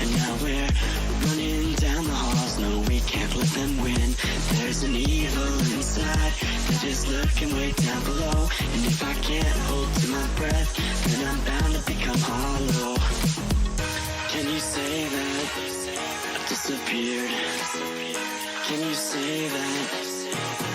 and now we're running down the halls. No, we can't let them win. There's an evil inside that is lurking way down below, and if I can't hold to my breath, then I'm bound to become hollow. Can you say that I disappeared? Can you say that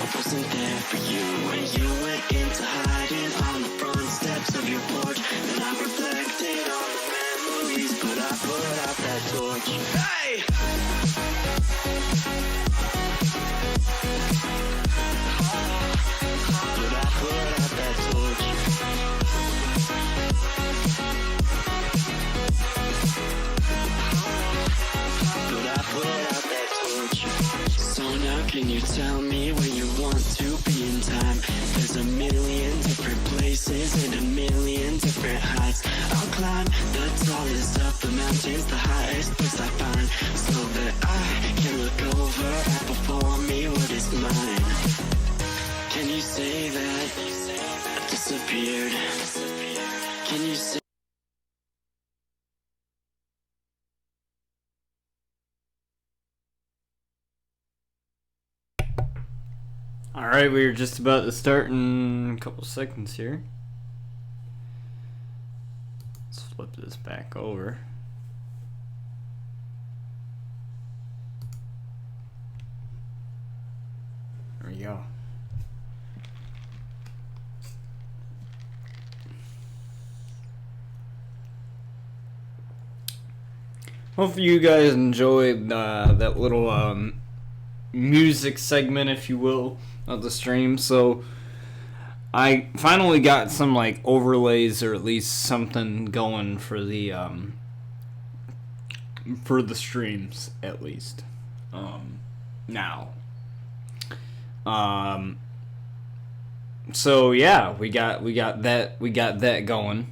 I wasn't there for you when you went into hiding on the front steps of your porch? And I reflected on the memories, but I put out that torch. Hey! But I put out that torch. But I put out that torch. So now can you tell me where you want to be in time? There's a million different places and a million different heights. I'll climb the tallest of the mountains, the highest place I find, so that I can look over at before me what is mine. Can you say that I disappeared? Can you say Alright, we are just about to start in a couple seconds here. Let's flip this back over. There we go. Hopefully you guys enjoyed that little music segment, if you will, of the stream. So I finally got some like overlays, or at least something going for the streams, at least now. So yeah, we got that going.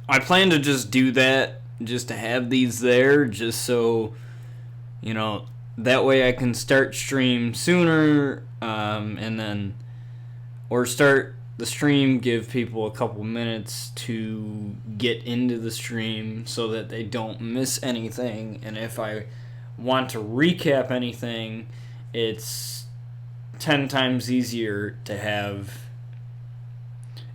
I plan to just do that, just to have these there, just so, you know, that way I can start stream sooner, and then, or start the stream, give people a couple minutes to get into the stream so that they don't miss anything. And if I want to recap anything, it's 10 times easier to have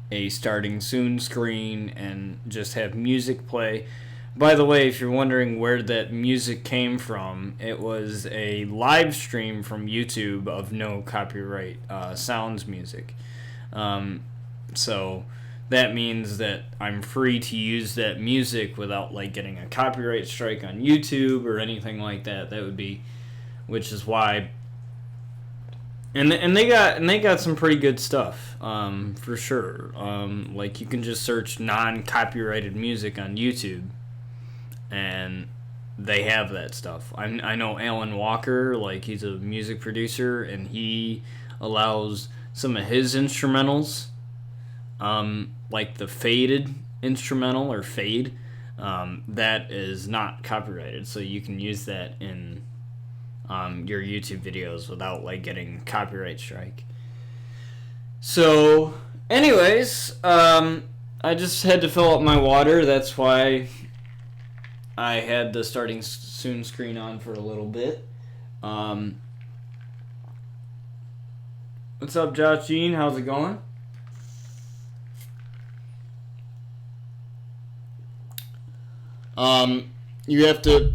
a starting soon screen and just have music play. By the way, if you're wondering where that music came from, it was a live stream from YouTube of no copyright sounds music. So that means that I'm free to use that music without like getting a copyright strike on YouTube or anything like that. That would be, which is why. And they got some pretty good stuff, for sure. Like you can just search non-copyrighted music on YouTube, and they have that stuff. I know Alan Walker, like he's a music producer, and he allows some of his instrumentals, like the faded instrumental or fade, that is not copyrighted, so you can use that in your YouTube videos without like getting copyright strike. So anyways, I just had to fill up my water. That's why I had the starting soon screen on for a little bit. What's up, Josh Jean? How's it going? You have to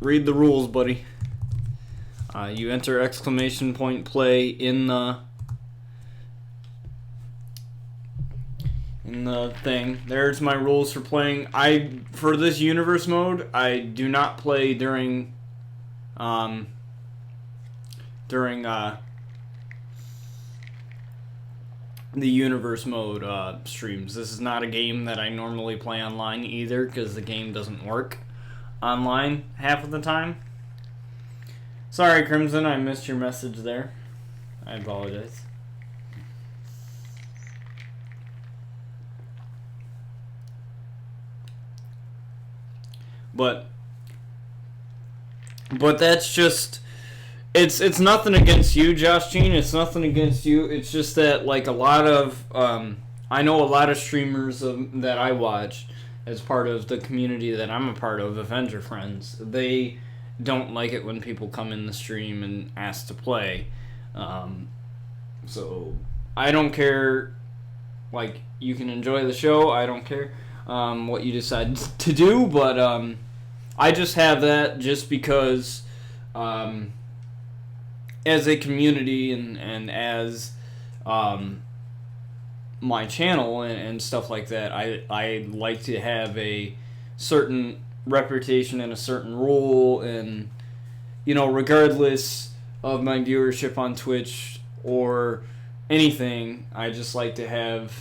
read the rules, buddy. You enter exclamation point play in the thing. There's my rules for playing. For this universe mode, I do not play during the universe mode streams. This is not a game that I normally play online either, because the game doesn't work online half of the time. Sorry, Crimson, I missed your message there. I apologize. But that's just, it's nothing against you, Josh Jean. It's nothing against you. It's just that like a lot of I know a lot of streamers that I watch as part of the community that I'm a part of, Avenger Friends. They don't like it when people come in the stream and ask to play. So I don't care. Like, you can enjoy the show. I don't care what you decide to do, but I just have that just because as a community and as my channel and stuff like that, I like to have a certain reputation and a certain role, and regardless of my viewership on Twitch or anything, I just like to have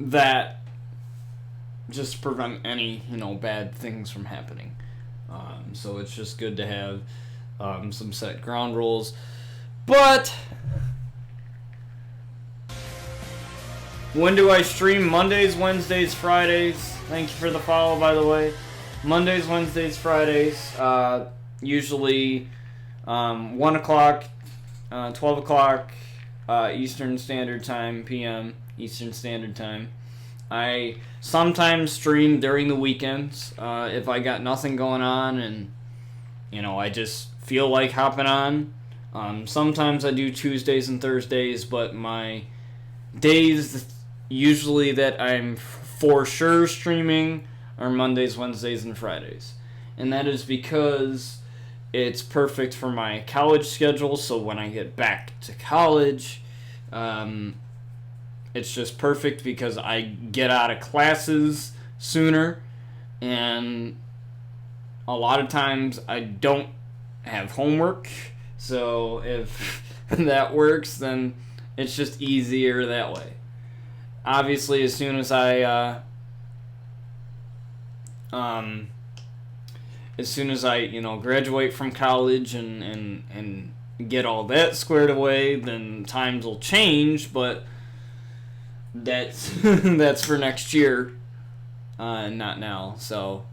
that just to prevent any bad things from happening. So it's just good to have some set ground rules. But when do I stream? Mondays, Wednesdays, Fridays. Thank you for the follow, by the way. Mondays, Wednesdays, Fridays. Usually 1 o'clock, 12 o'clock Eastern Standard Time, PM, Eastern Standard Time. I sometimes stream during the weekends if I got nothing going on and, I just feel like hopping on. Sometimes I do Tuesdays and Thursdays, but my days usually that I'm for sure streaming are Mondays, Wednesdays, and Fridays. And that is because it's perfect for my college schedule, so when I get back to college, it's just perfect because I get out of classes sooner, and a lot of times I don't have homework, so if that works, then it's just easier that way. Obviously, as soon as I graduate from college and get all that squared away, then times will change, but that's that's for next year, not now. So,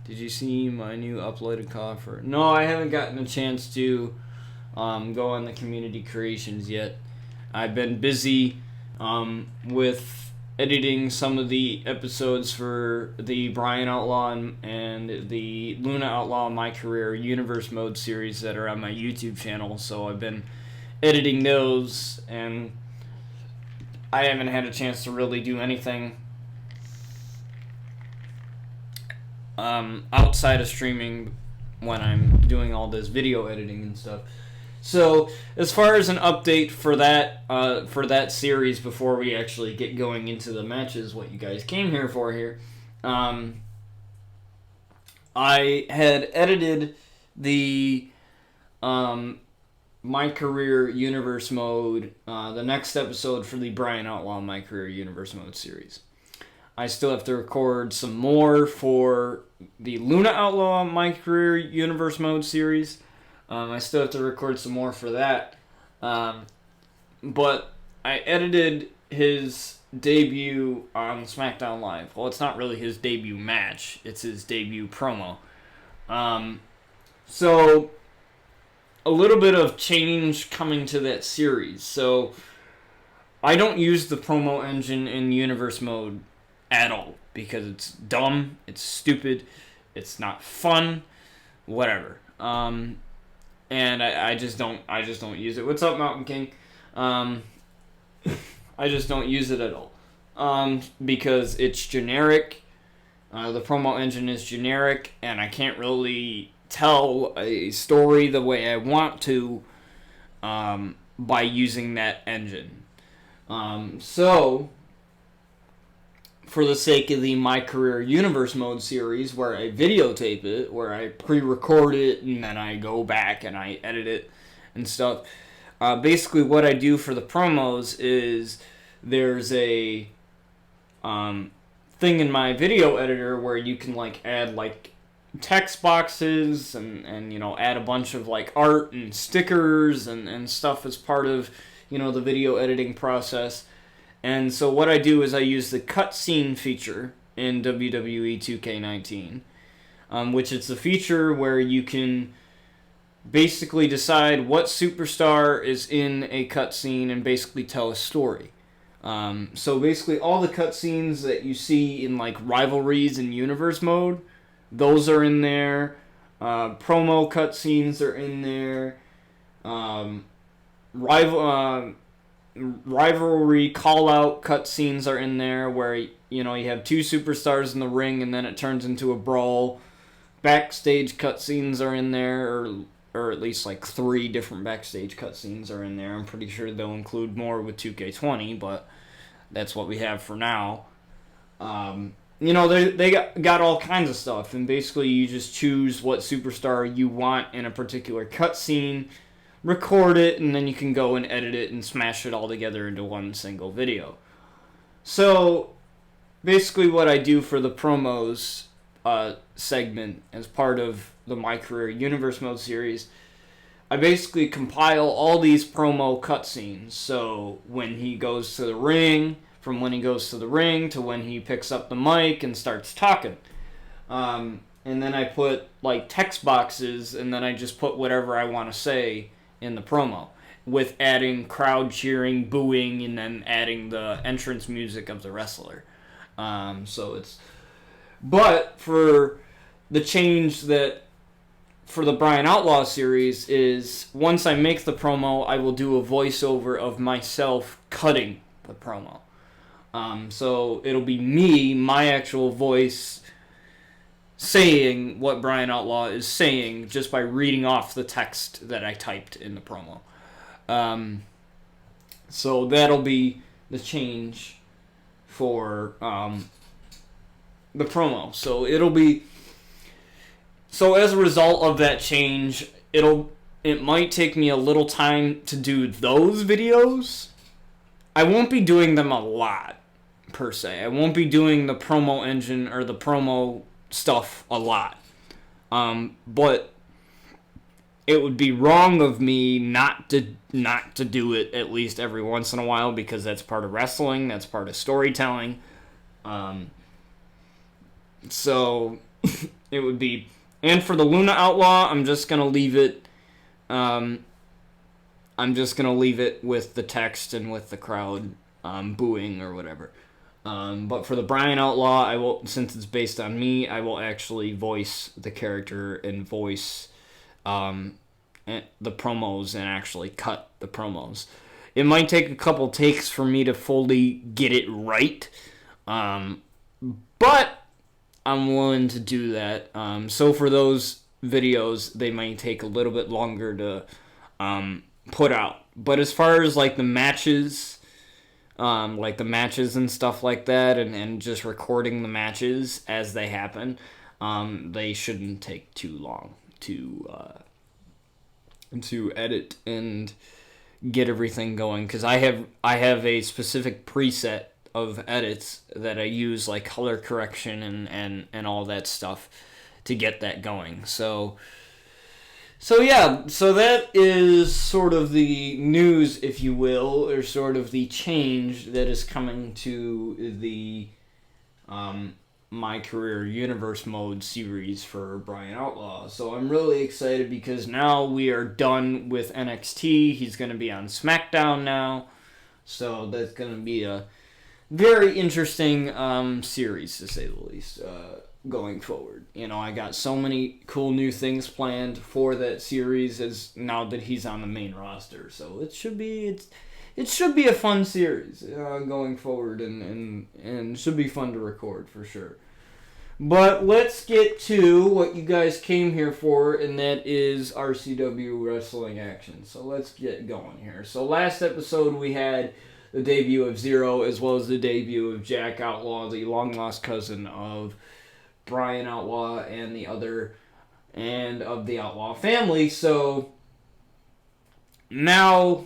did you see my new uploaded coffer? No, I haven't gotten a chance to go on the community creations yet. I've been busy with editing some of the episodes for the Brian Outlaw and the Luna Outlaw My Career Universe Mode series that are on my YouTube channel, so I've been editing those, and I haven't had a chance to really do anything outside of streaming when I'm doing all this video editing and stuff. So, as far as an update for that series before we actually get going into the matches, what you guys came here for here, I had edited the My Career Universe Mode, the next episode for the Brian Outlaw My Career Universe Mode series. I still have to record some more for the Luna Outlaw My Career Universe Mode series. I still have to record some more for that. But I edited his debut on SmackDown Live. Well, it's not really his debut match. It's his debut promo. So, a little bit of change coming to that series. So, I don't use the promo engine in Universe Mode at all. Because it's dumb, it's stupid, it's not fun, whatever. And I just don't use it. What's up, Mountain King? I just don't use it at all. Because it's generic. The promo engine is generic, and I can't really tell a story the way I want to by using that engine. So, for the sake of the My Career Universe Mode series, where I videotape it, where I pre-record it, and then I go back and I edit it and stuff. Basically, what I do for the promos is there's a thing in my video editor where you can add text boxes and add a bunch of art and stickers and stuff as part of the video editing process. And so what I do is I use the cutscene feature in WWE 2K19, which is a feature where you can basically decide what superstar is in a cutscene and basically tell a story. So basically all the cutscenes that you see in like rivalries and universe mode, those are in there. Promo cutscenes are in there. Rivalry call-out cutscenes are in there where, you know, you have two superstars in the ring and then it turns into a brawl. Backstage cutscenes are in there, or at least like 3 different backstage cutscenes are in there. I'm pretty sure they'll include more with 2K20, but that's what we have for now. You know, they got all kinds of stuff, and basically you just choose what superstar you want in a particular cutscene, record it, and then you can go and edit it and smash it all together into one single video. So, basically what I do for the promos segment as part of the My Career Universe Mode series, I basically compile all these promo cutscenes. So when he goes to the ring, from when he goes to the ring to when he picks up the mic and starts talking. And then I put like text boxes, and then I just put whatever I want to say in the promo, with adding crowd cheering, booing, and then adding the entrance music of the wrestler. But for the change that for the Brian Outlaw series is, once I make the promo, I will do a voiceover of myself cutting the promo. So it'll be me, my actual voice, saying what Brian Outlaw is saying just by reading off the text that I typed in the promo. So that'll be the change for the promo. So it'll be... So as a result of that change, it might take me a little time to do those videos. I won't be doing them a lot, per se. I won't be doing the promo engine or the promo stuff a lot. But it would be wrong of me not to do it at least every once in a while, because that's part of wrestling, that's part of storytelling. So it would be... And for the Luna Outlaw, I'm just going to leave it... I'm just going to leave it with the text and with the crowd booing or whatever. But for the Brian Outlaw, I will, since it's based on me, I will actually voice the character and voice the promos and actually cut the promos. It might take a couple takes for me to fully get it right, but I'm willing to do that. So for those videos, they might take a little bit longer to put out. But as far as like the matches and stuff like that, and just recording the matches as they happen, they shouldn't take too long to edit and get everything going. Because I have a specific preset of edits that I use, like color correction and all that stuff to get that going. So yeah, so that is sort of the news, if you will, or sort of the change that is coming to the My Career Universe Mode series for Brian Outlaw. So I'm really excited because now we are done with NXT. He's going to be on SmackDown now. So that's going to be a very interesting series, to say the least, going forward. You know, I got so many cool new things planned for that series as now that he's on the main roster. So it should be a fun series going forward, and should be fun to record for sure. But let's get to what you guys came here for, and that is RCW Wrestling Action. So let's get going here. So last episode we had the debut of Zero, as well as the debut of Jack Outlaw, the long-lost cousin of Brian Outlaw and of the Outlaw family. So now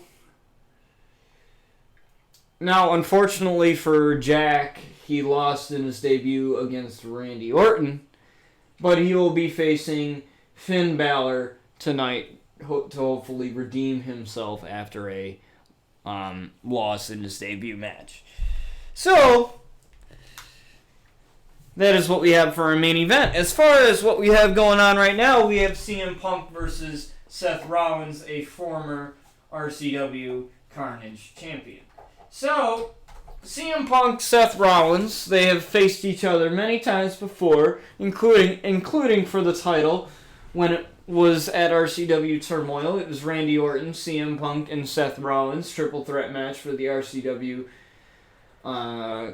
unfortunately for Jack, he lost in his debut against Randy Orton, but he will be facing Finn Balor tonight to hopefully redeem himself after a loss in his debut match. So that is what we have for our main event. As far as what we have going on right now, we have CM Punk versus Seth Rollins, a former RCW Carnage champion. So, CM Punk, Seth Rollins, they have faced each other many times before, including for the title when it was at RCW Turmoil. It was Randy Orton, CM Punk, and Seth Rollins, triple threat match for the RCW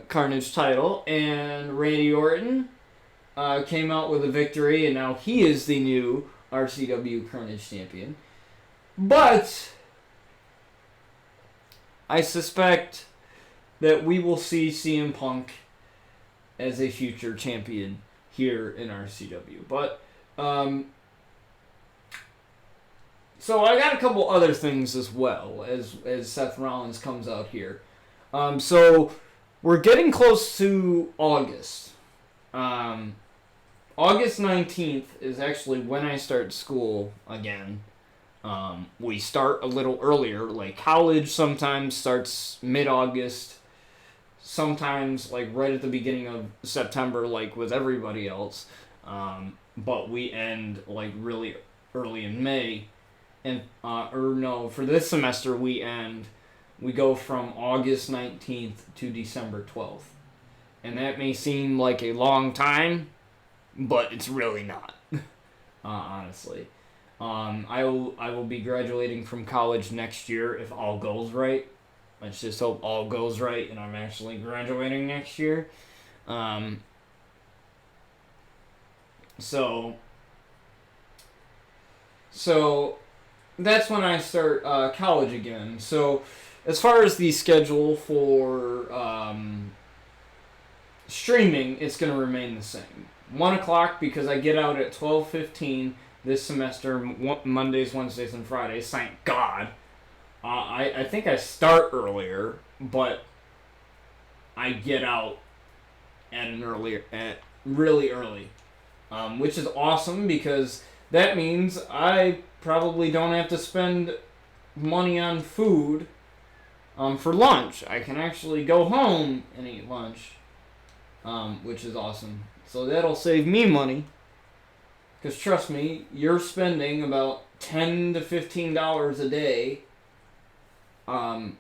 Carnage title, and Randy Orton came out with a victory, and now he is the new RCW Carnage champion. But I suspect that we will see CM Punk as a future champion here in RCW. But, so I got a couple other things as well as Seth Rollins comes out here. So we're getting close to August. August 19th is actually when I start school again. We start a little earlier. Like, college sometimes starts mid-August. Sometimes, like, right at the beginning of September, like with everybody else. But we end, like, really early in May. And, for this semester, we go from August 19th to December 12th. And that may seem like a long time, but it's really not, honestly. I will be graduating from college next year if all goes right. Let's just hope all goes right and I'm actually graduating next year. So that's when I start college again. So as far as the schedule for streaming, it's going to remain the same. 1 o'clock because I get out at 12:15 this semester, Mondays, Wednesdays, and Fridays. Thank God. I think I start earlier, but I get out at really early, which is awesome because that means I probably don't have to spend money on food for lunch. I can actually go home and eat lunch, which is awesome. So that'll save me money. Because trust me, you're spending about $10 to $15 a day for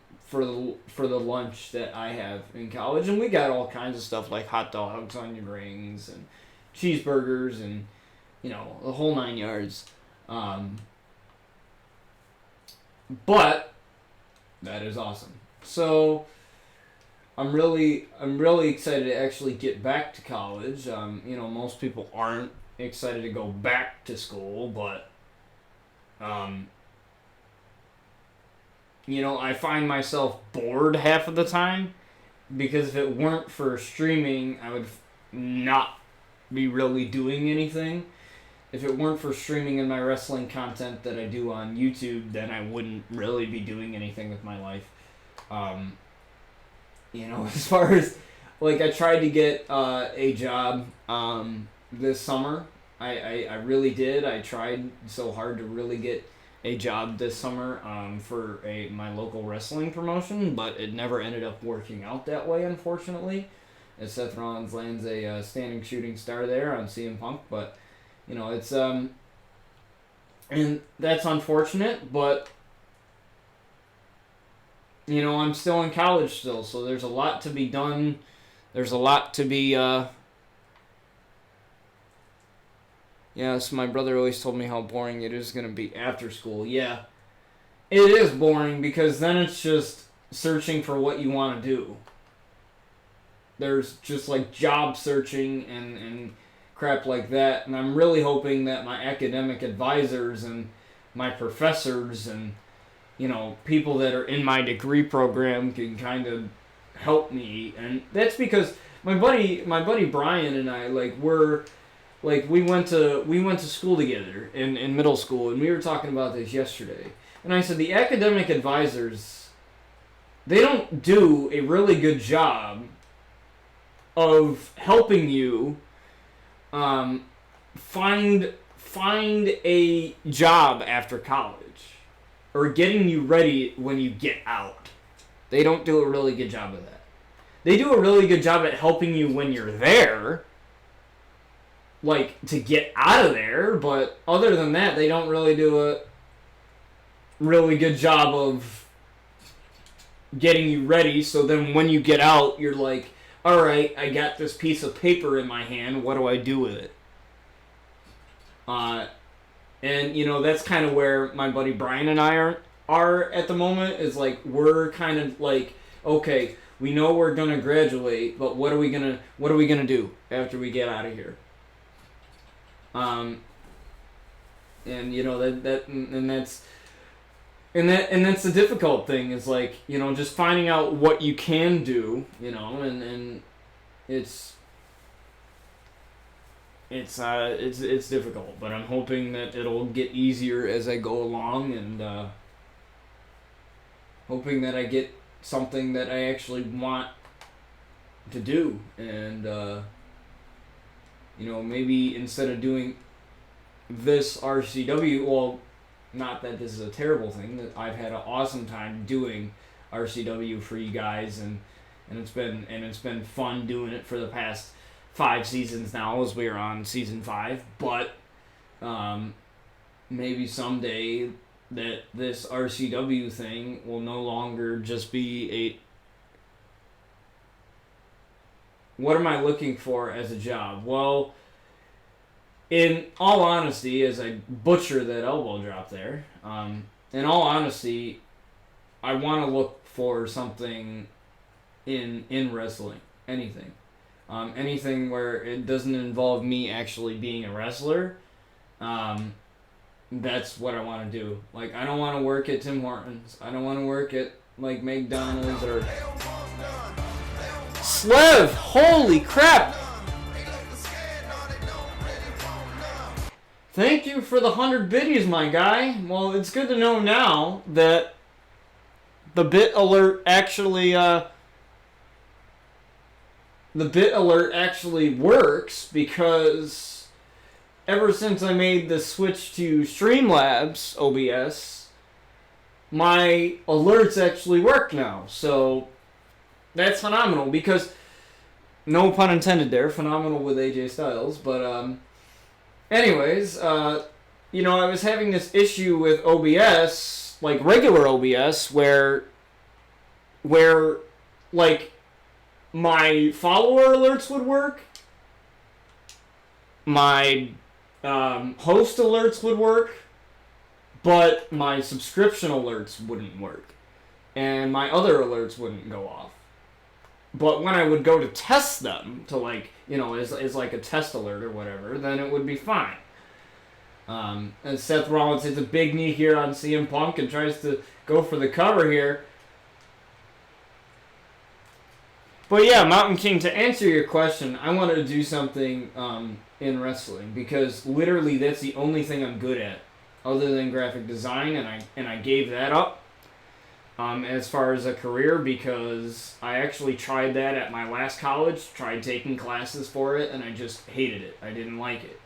the lunch that I have in college. And we got all kinds of stuff like hot dogs, onion rings, and cheeseburgers, and, the whole 9 yards. But that is awesome. So I'm really excited to actually get back to college. Most people aren't excited to go back to school, but I find myself bored half of the time because if it weren't for streaming, I would not be really doing anything. If it weren't for streaming and my wrestling content that I do on YouTube, then I wouldn't really be doing anything with my life. As far as, like, I tried to get a job this summer. I really did. I tried so hard to really get a job this summer for my local wrestling promotion, but it never ended up working out that way, unfortunately. As Seth Rollins lands a standing shooting star there on CM Punk, but it's and that's unfortunate, but I'm still in college still, so there's a lot to be done. There's a lot to be Yes, my brother always told me how boring it is going to be after school. Yeah, it is boring because then it's just searching for what you want to do. There's just like job searching and crap like that, and I'm really hoping that my academic advisors and my professors and people that are in my degree program can kind of help me. And that's because my buddy Brian and I we went to school together in middle school, and we were talking about this yesterday. And I said the academic advisors, they don't do a really good job of helping you find a job after college or getting you ready when you get out. They don't do a really good job of that. They do a really good job at helping you when you're there, like to get out of there, but other than that, they don't really do really good job of getting you ready, so then when you get out, you're like, alright, I got this piece of paper in my hand, what do I do with it? And, you know, that's kind of where my buddy Brian and I are at the moment, is like, we're kind of like, okay, we know we're gonna graduate, but what are we gonna do after we get out of here? And you know that's the difficult thing, is like, you know, just finding out what you can do, you know, and it's difficult, but I'm hoping that it'll get easier as I go along, and hoping that I get something that I actually want to do, and you know, maybe instead of doing this RCW, well, not that this is a terrible thing, that I've had an awesome time doing RCW for you guys, and it's been fun doing it for the past 5 seasons now, as we are on season 5, but maybe someday that this RCW thing will no longer just be what am I looking for as a job? Well, in all honesty, as I butcher that elbow drop there, in all honesty, I want to look for something in wrestling, anything. Anything where it doesn't involve me actually being a wrestler. That's what I want to do. Like, I don't want to work at Tim Hortons. I don't want to work at, like, McDonald's or... Slev! Holy crap! Thank you for the 100 biddies, my guy. Well, it's good to know now that the bit alert actually, works, because ever since I made the switch to Streamlabs OBS, my alerts actually work now. So that's phenomenal, because, no pun intended there, phenomenal with AJ Styles, but anyways, you know, I was having this issue with OBS, like regular OBS, where like, my follower alerts would work, my host alerts would work, but my subscription alerts wouldn't work, and my other alerts wouldn't go off. But when I would go to test them, to, like, you know, as like a test alert or whatever, then it would be fine. And Seth Rollins hits a big knee here on CM Punk and tries to go for the cover here. But yeah, Mountain King, to answer your question, I wanted to do something in wrestling, because literally that's the only thing I'm good at, other than graphic design, and I gave that up as far as a career, because I actually tried that at my last college, tried taking classes for it, and I just hated it. I didn't like it.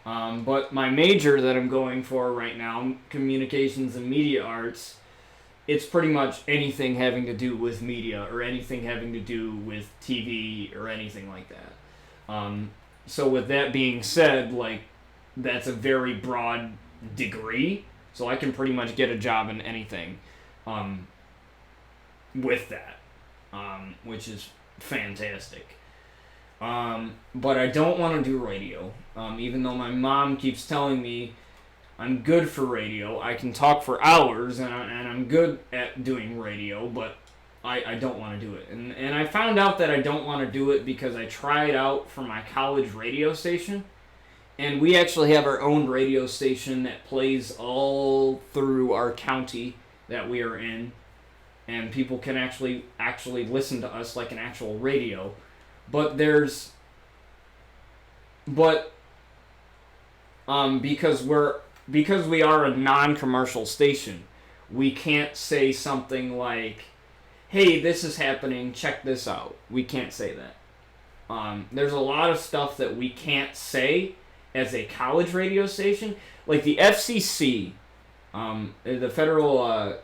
But my major that I'm going for right now, communications and media arts, it's pretty much anything having to do with media, or anything having to do with TV, or anything like that. So with that being said, like, that's a very broad degree, so I can pretty much get a job in anything with that, which is fantastic. But I don't want to do radio, even though my mom keeps telling me I'm good for radio. I can talk for hours, and I'm good at doing radio, but I don't want to do it. And I found out that I don't want to do it because I tried out for my college radio station, and we actually have our own radio station that plays all through our county that we are in, and people can actually listen to us like an actual radio. But because we are a non-commercial station, we can't say something like, hey, this is happening, check this out. We can't say that. There's a lot of stuff that we can't say as a college radio station. Like the FCC, the Federal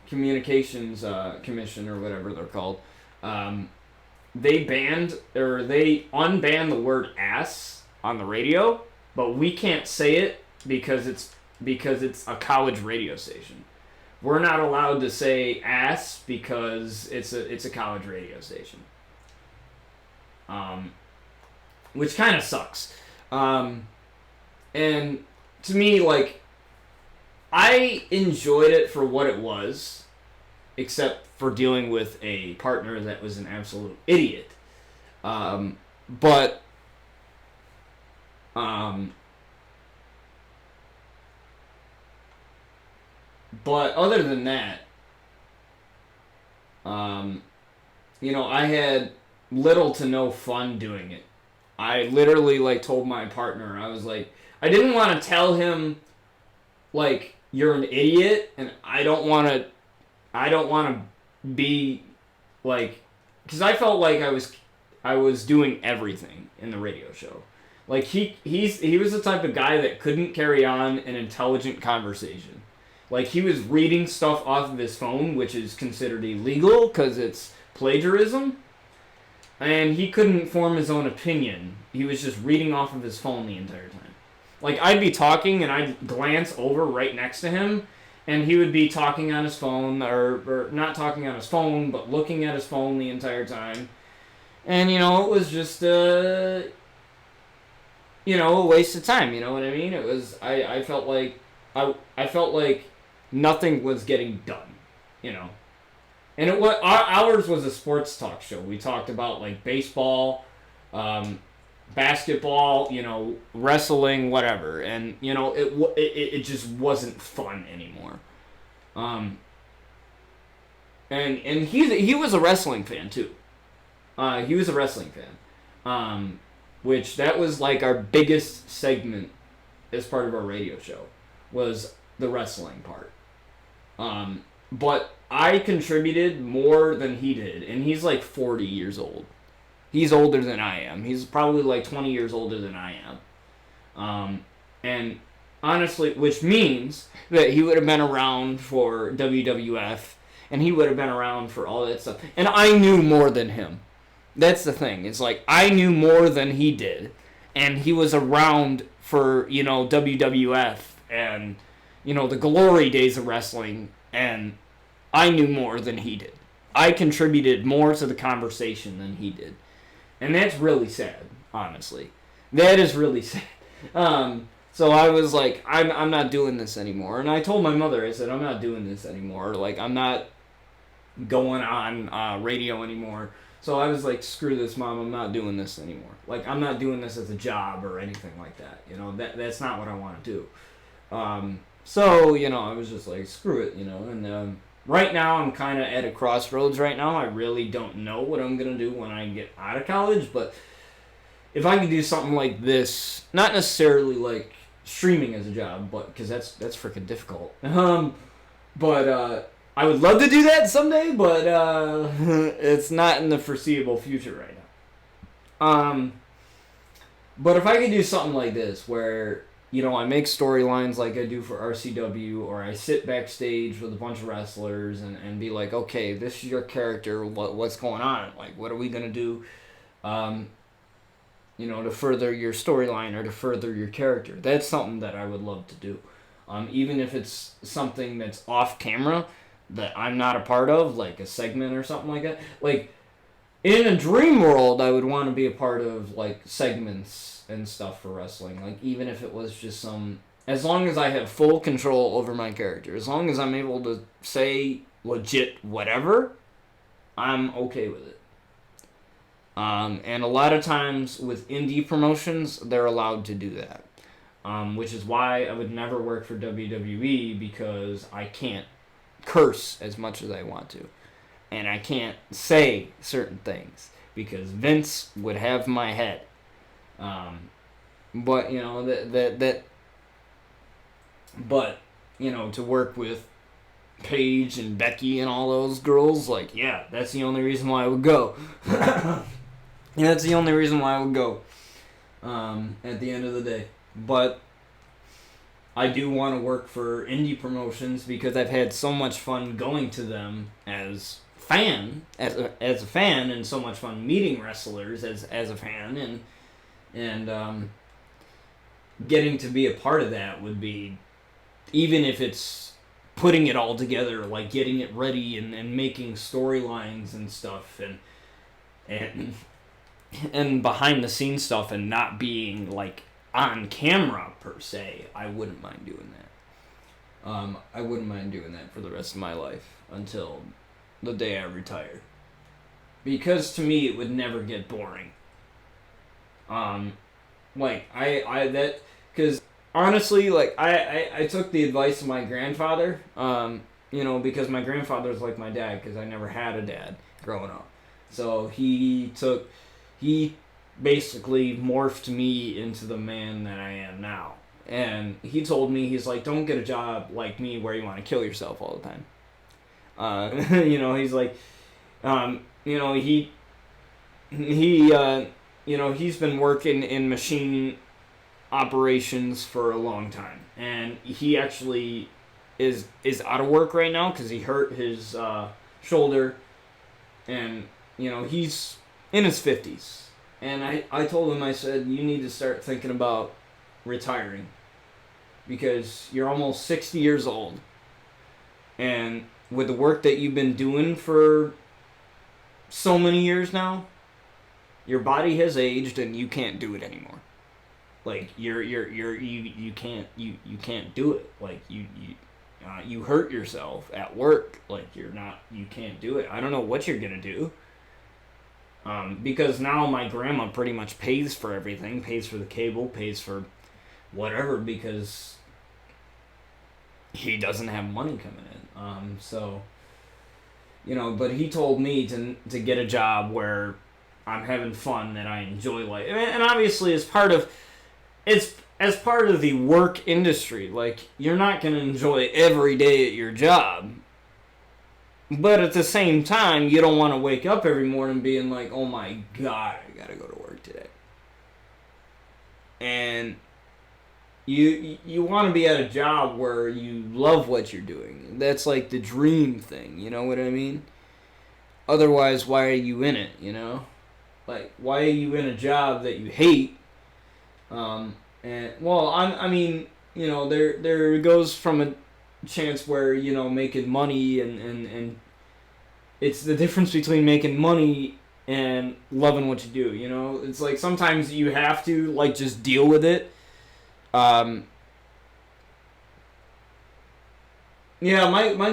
Communications Commission, or whatever they're called, they unbanned the word ass on the radio, but we can't say it because it's because it's a college radio station. We're not allowed to say ass because it's a college radio station. Which kind of sucks. And to me, like, I enjoyed it for what it was, except for dealing with a partner that was an absolute idiot. But other than that, I had little to no fun doing it. I literally, like, told my partner, I was like, I didn't want to tell him, like, you're an idiot, and I don't want to be, like, because I felt like I was doing everything in the radio show. Like, he was the type of guy that couldn't carry on an intelligent conversation. Like, he was reading stuff off of his phone, which is considered illegal because it's plagiarism. And he couldn't form his own opinion. He was just reading off of his phone the entire time. Like, I'd be talking and I'd glance over right next to him, and he would be talking on his phone, or not talking on his phone, but looking at his phone the entire time. And, it was just, a waste of time, you know what I mean? It was, I felt like, I felt like nothing was getting done, And ours was a sports talk show. We talked about, like, baseball, basketball, wrestling, whatever. And, it just wasn't fun anymore. And he was a wrestling fan, too. He was a wrestling fan. Which, that was, like, our biggest segment as part of our radio show, was the wrestling part. But I contributed more than he did, and he's like 40 years old. He's older than I am. He's probably like 20 years older than I am. And honestly, which means that he would have been around for WWF, and he would have been around for all that stuff. And I knew more than him. That's the thing. It's like, I knew more than he did, and he was around for, WWF and, the glory days of wrestling, and I knew more than he did. I contributed more to the conversation than he did. And that's really sad, honestly. That is really sad. So I was like, I'm not doing this anymore. And I told my mother, I said, I'm not doing this anymore. Like, I'm not going on radio anymore. So I was like, screw this, Mom, I'm not doing this anymore. Like, I'm not doing this as a job or anything like that. That's not what I want to do. So, I was just like, screw it, and right now I'm kind of at a crossroads right now. I really don't know what I'm going to do when I get out of college, but if I could do something like this, not necessarily like streaming as a job, but because that's freaking difficult. But I would love to do that someday, but it's not in the foreseeable future right now. But if I could do something like this where, I make storylines like I do for RCW, or I sit backstage with a bunch of wrestlers and be like, okay, this is your character, what's going on? Like, what are we going to do, to further your storyline or to further your character? That's something that I would love to do. Even if it's something that's off camera that I'm not a part of, like a segment or something like that. Like, in a dream world, I would want to be a part of, like, segments and stuff for wrestling. Like, even if it was just as long as I have full control over my character, as long as I'm able to say legit whatever, I'm okay with it. And a lot of times with indie promotions, they're allowed to do that. Which is why I would never work for WWE, because I can't curse as much as I want to. And I can't say certain things because Vince would have my head. But to work with Paige and Becky and all those girls, like, yeah, that's the only reason why I would go. That's the only reason why I would go. At the end of the day. But I do want to work for indie promotions because I've had so much fun going to them as a fan, and so much fun meeting wrestlers as a fan, and getting to be a part of that would be even if it's putting it all together, like getting it ready and making storylines and stuff and behind the scenes stuff and not being like on camera per se, I wouldn't mind doing that. I wouldn't mind doing that for the rest of my life until the day I retire. Because to me, it would never get boring. Because honestly, like, I took the advice of my grandfather, because my grandfather's like my dad, because I never had a dad growing up. So he basically morphed me into the man that I am now. And he told me, he's like, don't get a job like me where you want to kill yourself all the time. He's like, he's been working in machine operations for a long time. And he actually is out of work right now because he hurt his shoulder. And, he's in his 50s. And I told him, I said, you need to start thinking about retiring. Because you're almost 60 years old. And with the work that you've been doing for so many years now, your body has aged and you can't do it anymore. Like you can't do it. Like you hurt yourself at work. Like you can't do it. I don't know what you're gonna do. Because now my grandma pretty much pays for everything, pays for the cable, pays for whatever, because he doesn't have money coming in. But he told me to get a job where I'm having fun and I enjoy life. And obviously as part of the work industry, like, you're not going to enjoy every day at your job. But at the same time, you don't want to wake up every morning being like, oh my God, I got to go to work today. And you want to be at a job where you love what you're doing. That's like the dream thing, you know what I mean? Otherwise, why are you in it, Like, why are you in a job that you hate? There goes from a chance where, making money and it's the difference between making money and loving what you do, It's like sometimes you have to, like, just deal with it. My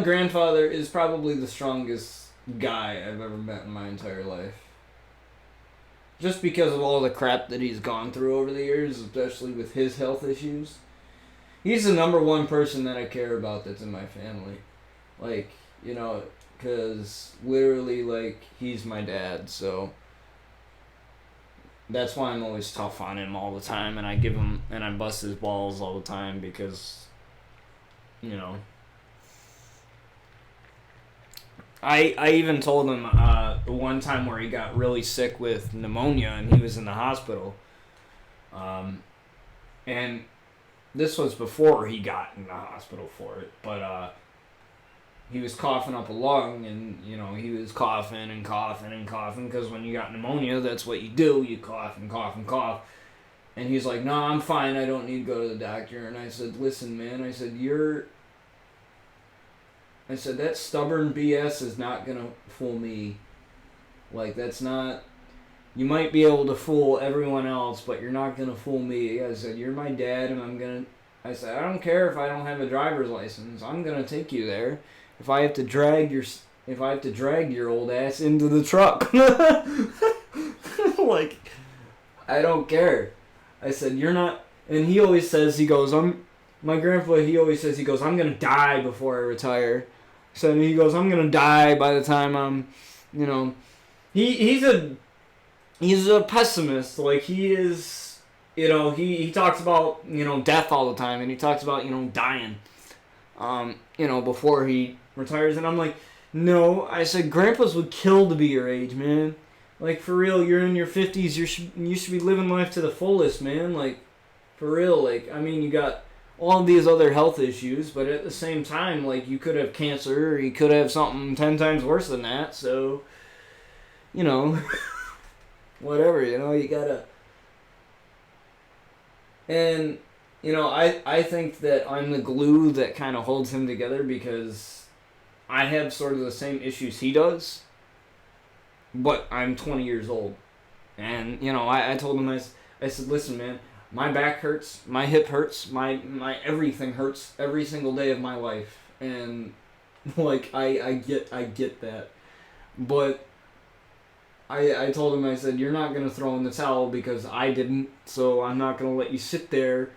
grandfather is probably the strongest guy I've ever met in my entire life. Just because of all the crap that he's gone through over the years, especially with his health issues. He's the number one person that I care about that's in my family. Like, because literally, like, he's my dad, so that's why I'm always tough on him all the time, and I bust his balls all the time because, I even told him the one time where he got really sick with pneumonia and he was in the hospital. And this was before he got in the hospital for it, but he was coughing up a lung, and he was coughing and coughing and coughing, because when you got pneumonia, that's what you do, you cough and cough and cough. And he's like, no, I'm fine, I don't need to go to the doctor. And I said, listen, man, I said, that stubborn BS is not going to fool me. Like, that's not... You might be able to fool everyone else, but you're not going to fool me. I said, you're my dad, and I said, I don't care if I don't have a driver's license. I'm going to take you there. If I have to drag your old ass into the truck. Like, I don't care. I said, you're not... And he always says, my grandpa, he always says, I'm going to die before I retire. So he goes, I'm going to die by the time I'm, he's a pessimist. Like, he is, he talks about, death all the time, and he talks about, dying, before he retires. And I'm like, no, I said, grandpas would kill to be your age, man. Like, for real, you're in your 50s, you should be living life to the fullest, man. Like, for real, like, I mean, you got all these other health issues, but at the same time, like, you could have cancer, or you could have something 10 times worse than that, so, whatever, you gotta... And I think that I'm the glue that kind of holds him together because I have sort of the same issues he does, but I'm 20 years old. And, I told him, I said, listen, man, my back hurts, my hip hurts, my everything hurts every single day of my life. And, like, I get that. But I told him, I said, you're not going to throw in the towel because I didn't, so I'm not going to let you sit there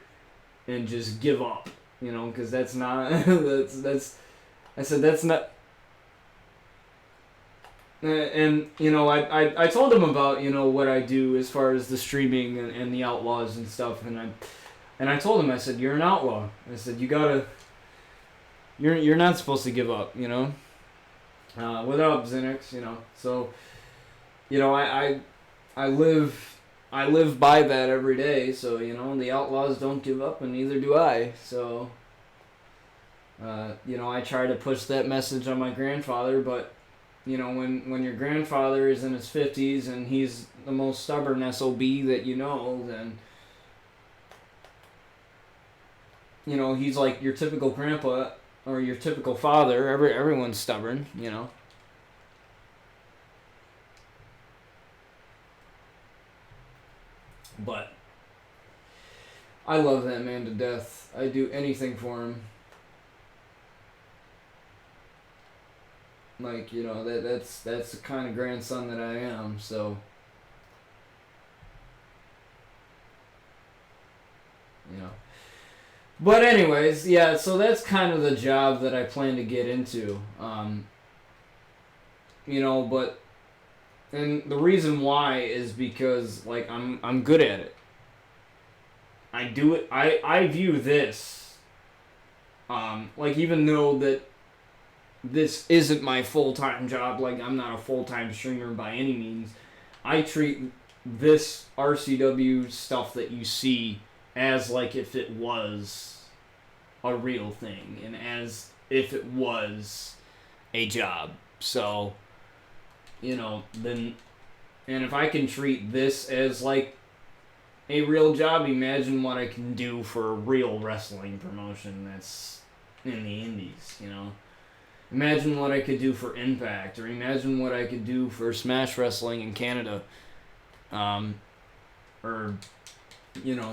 and just give up, because that's not, I said, that's not, and, I told him about, what I do as far as the streaming and the outlaws and stuff, and I told him, I said, you're an outlaw. I said, you're not supposed to give up, without Xanax, so, I live by that every day, so, the outlaws don't give up, and neither do I, so, I try to push that message on my grandfather, but, when your grandfather is in his 50s and he's the most stubborn SOB that then, he's like your typical grandpa, or your typical father. Everyone's stubborn, But I love that man to death. I'd do anything for him. Like, that's the kind of grandson that I am, so But anyways, yeah, so that's kind of the job that I plan to get into. But and the reason why is because, like, I'm good at it. I do it. I view this, like, even though that this isn't my full-time job, like, I'm not a full-time streamer by any means, I treat this RCW stuff that you see as like if it was a real thing, and as if it was a job. So, then, and if I can treat this as like a real job, imagine what I can do for a real wrestling promotion that's in the indies, Imagine what I could do for Impact, or imagine what I could do for Smash Wrestling in Canada, or,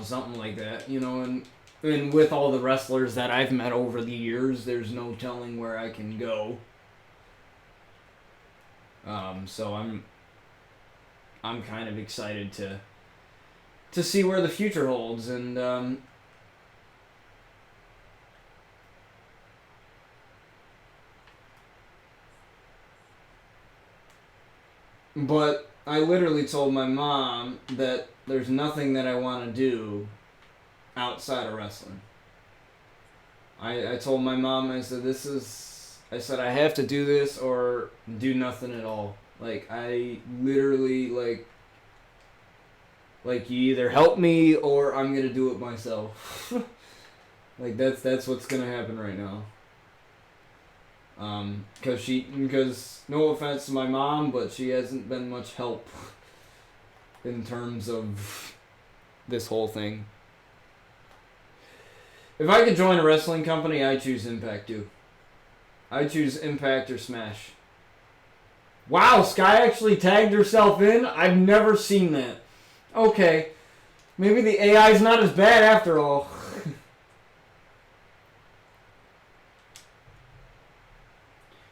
something like that, and with all the wrestlers that I've met over the years, there's no telling where I can go. So I'm kind of excited to see where the future holds, and but I literally told my mom that there's nothing that I want to do outside of wrestling. I told my mom, I said, I have to do this or do nothing at all. Like, I literally, like you either help me or I'm going to do it myself. Like, that's what's going to happen right now. Because no offense to my mom, but she hasn't been much help in terms of this whole thing. If I could join a wrestling company, I choose Impact too. I choose Impact or Smash. Wow, Sky actually tagged herself in? I've never seen that. Okay. Maybe the AI's not as bad after all.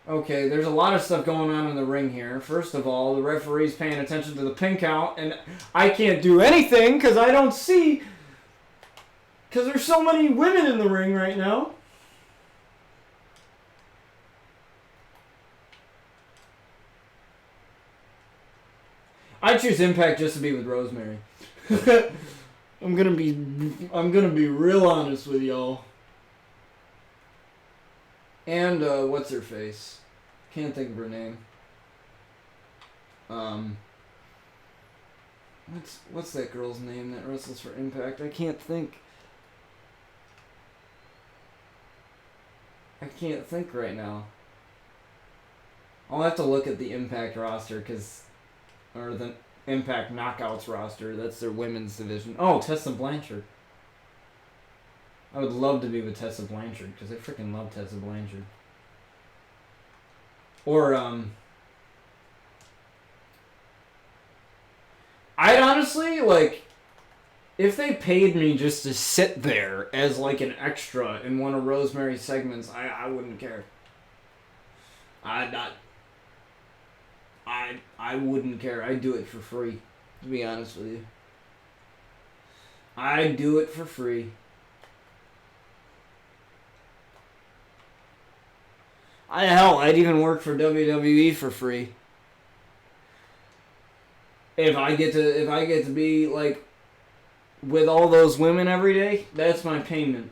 Okay, there's a lot of stuff going on in the ring here. First of all, the referee's paying attention to the pin count, and I can't do anything because I don't see... Because there's so many women in the ring right now. I choose Impact just to be with Rosemary. I'm gonna be real honest with y'all. And what's her face? Can't think of her name. What's that girl's name that wrestles for Impact? I can't think right now. I'll have to look at the Impact roster, or the Impact Knockouts roster. That's their women's division. Oh, Tessa Blanchard. I would love to be with Tessa Blanchard because I freaking love Tessa Blanchard. Or I'd honestly like if they paid me just to sit there as like an extra in one of Rosemary's segments. I wouldn't care. I wouldn't care. I'd do it for free. To be honest with you, I'd do it for free. I'd even work for WWE for free. If I get to be like with all those women every day, that's my payment.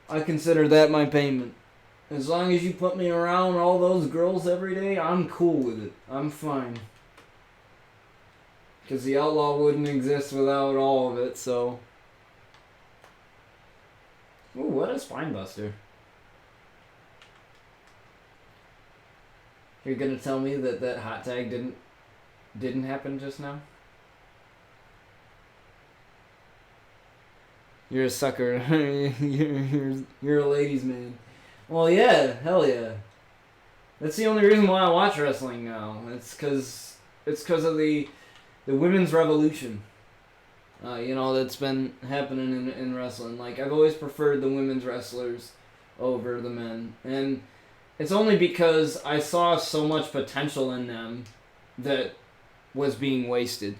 I consider that my payment. As long as you put me around all those girls every day, I'm cool with it. I'm fine. Because the Outlaw wouldn't exist without all of it, so. Ooh, what a spine buster. You're gonna tell me that hot tag didn't happen just now? You're a sucker. you're a ladies' man. Well, yeah, hell yeah. That's the only reason why I watch wrestling now. It's because of the women's revolution. That's been happening in wrestling. Like, I've always preferred the women's wrestlers over the men. And it's only because I saw so much potential in them that was being wasted.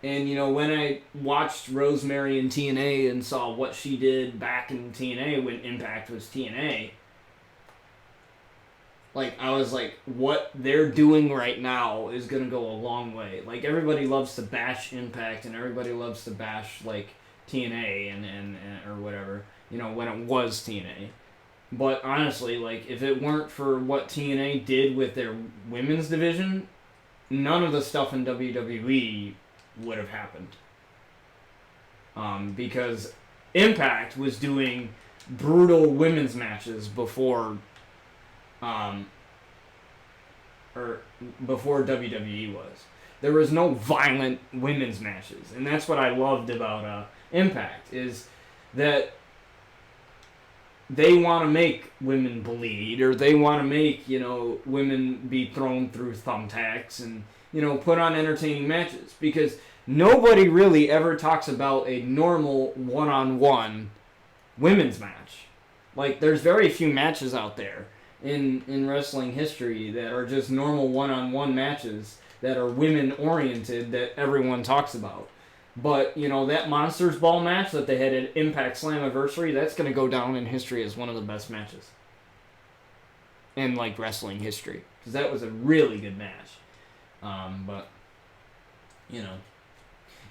And, when I watched Rosemary in TNA and saw what she did back in TNA when Impact was TNA, like, I was like, what they're doing right now is going to go a long way. Like, everybody loves to bash Impact and everybody loves to bash, like, TNA and or whatever, when it was TNA. But honestly, like, if it weren't for what TNA did with their women's division, none of the stuff in WWE would have happened. Because Impact was doing brutal women's matches before WWE was. There was no violent women's matches, and that's what I loved about Impact, is that they want to make women bleed, or they want to make, women be thrown through thumbtacks and, put on entertaining matches. Because nobody really ever talks about a normal one-on-one women's match. Like, there's very few matches out there in wrestling history that are just normal one-on-one matches that are women-oriented that everyone talks about. But, that Monsters Ball match that they had at Impact Slammiversary, that's going to go down in history as one of the best matches in, like, wrestling history. Because that was a really good match. But,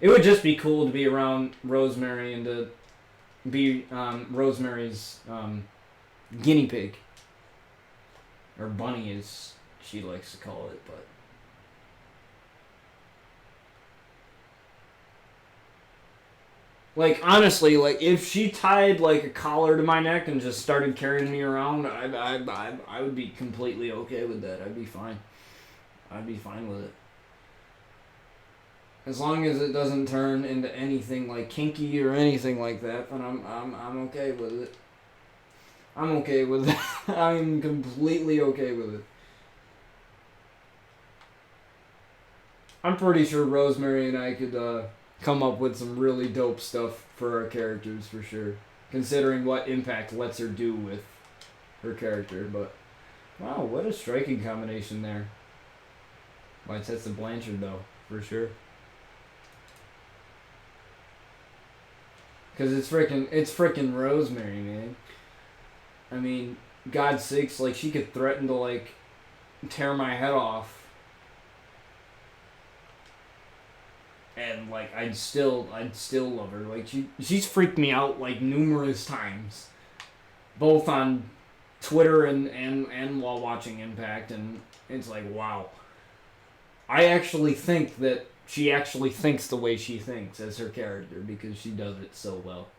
it would just be cool to be around Rosemary and to be Rosemary's guinea pig. Or bunny, as she likes to call it, but. Like, honestly, like, if she tied, like, a collar to my neck and just started carrying me around, I would be completely okay with that. I'd be fine. I'd be fine with it. As long as it doesn't turn into anything, like, kinky or anything like that, then I'm okay with it. I'm okay with it. I'm completely okay with it. I'm pretty sure Rosemary and I could, come up with some really dope stuff for our characters for sure, considering what Impact lets her do with her character. But wow, what a striking combination there by Tessa Blanchard, though, for sure. Because it's freaking Rosemary, man. I mean, God's sakes, like, she could threaten to, like, tear my head off. And, like, I'd still love her. Like, she's freaked me out, like, numerous times. Both on Twitter and while watching Impact. And it's like, wow. I actually think that she actually thinks the way she thinks as her character, because she does it so well.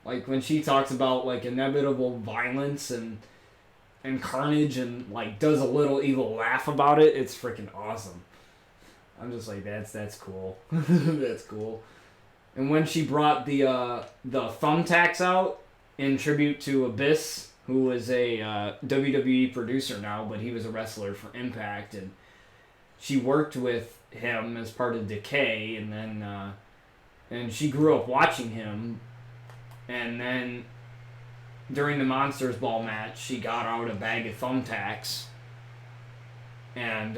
Like, when she talks about, like, inevitable violence and carnage and, like, does a little evil laugh about it, it's freaking awesome. I'm just like, that's cool. That's cool. And when she brought the thumbtacks out in tribute to Abyss, who was a WWE producer now, but he was a wrestler for Impact, and she worked with him as part of Decay, and then and she grew up watching him, and then during the Monsters Ball match, she got out a bag of thumbtacks, and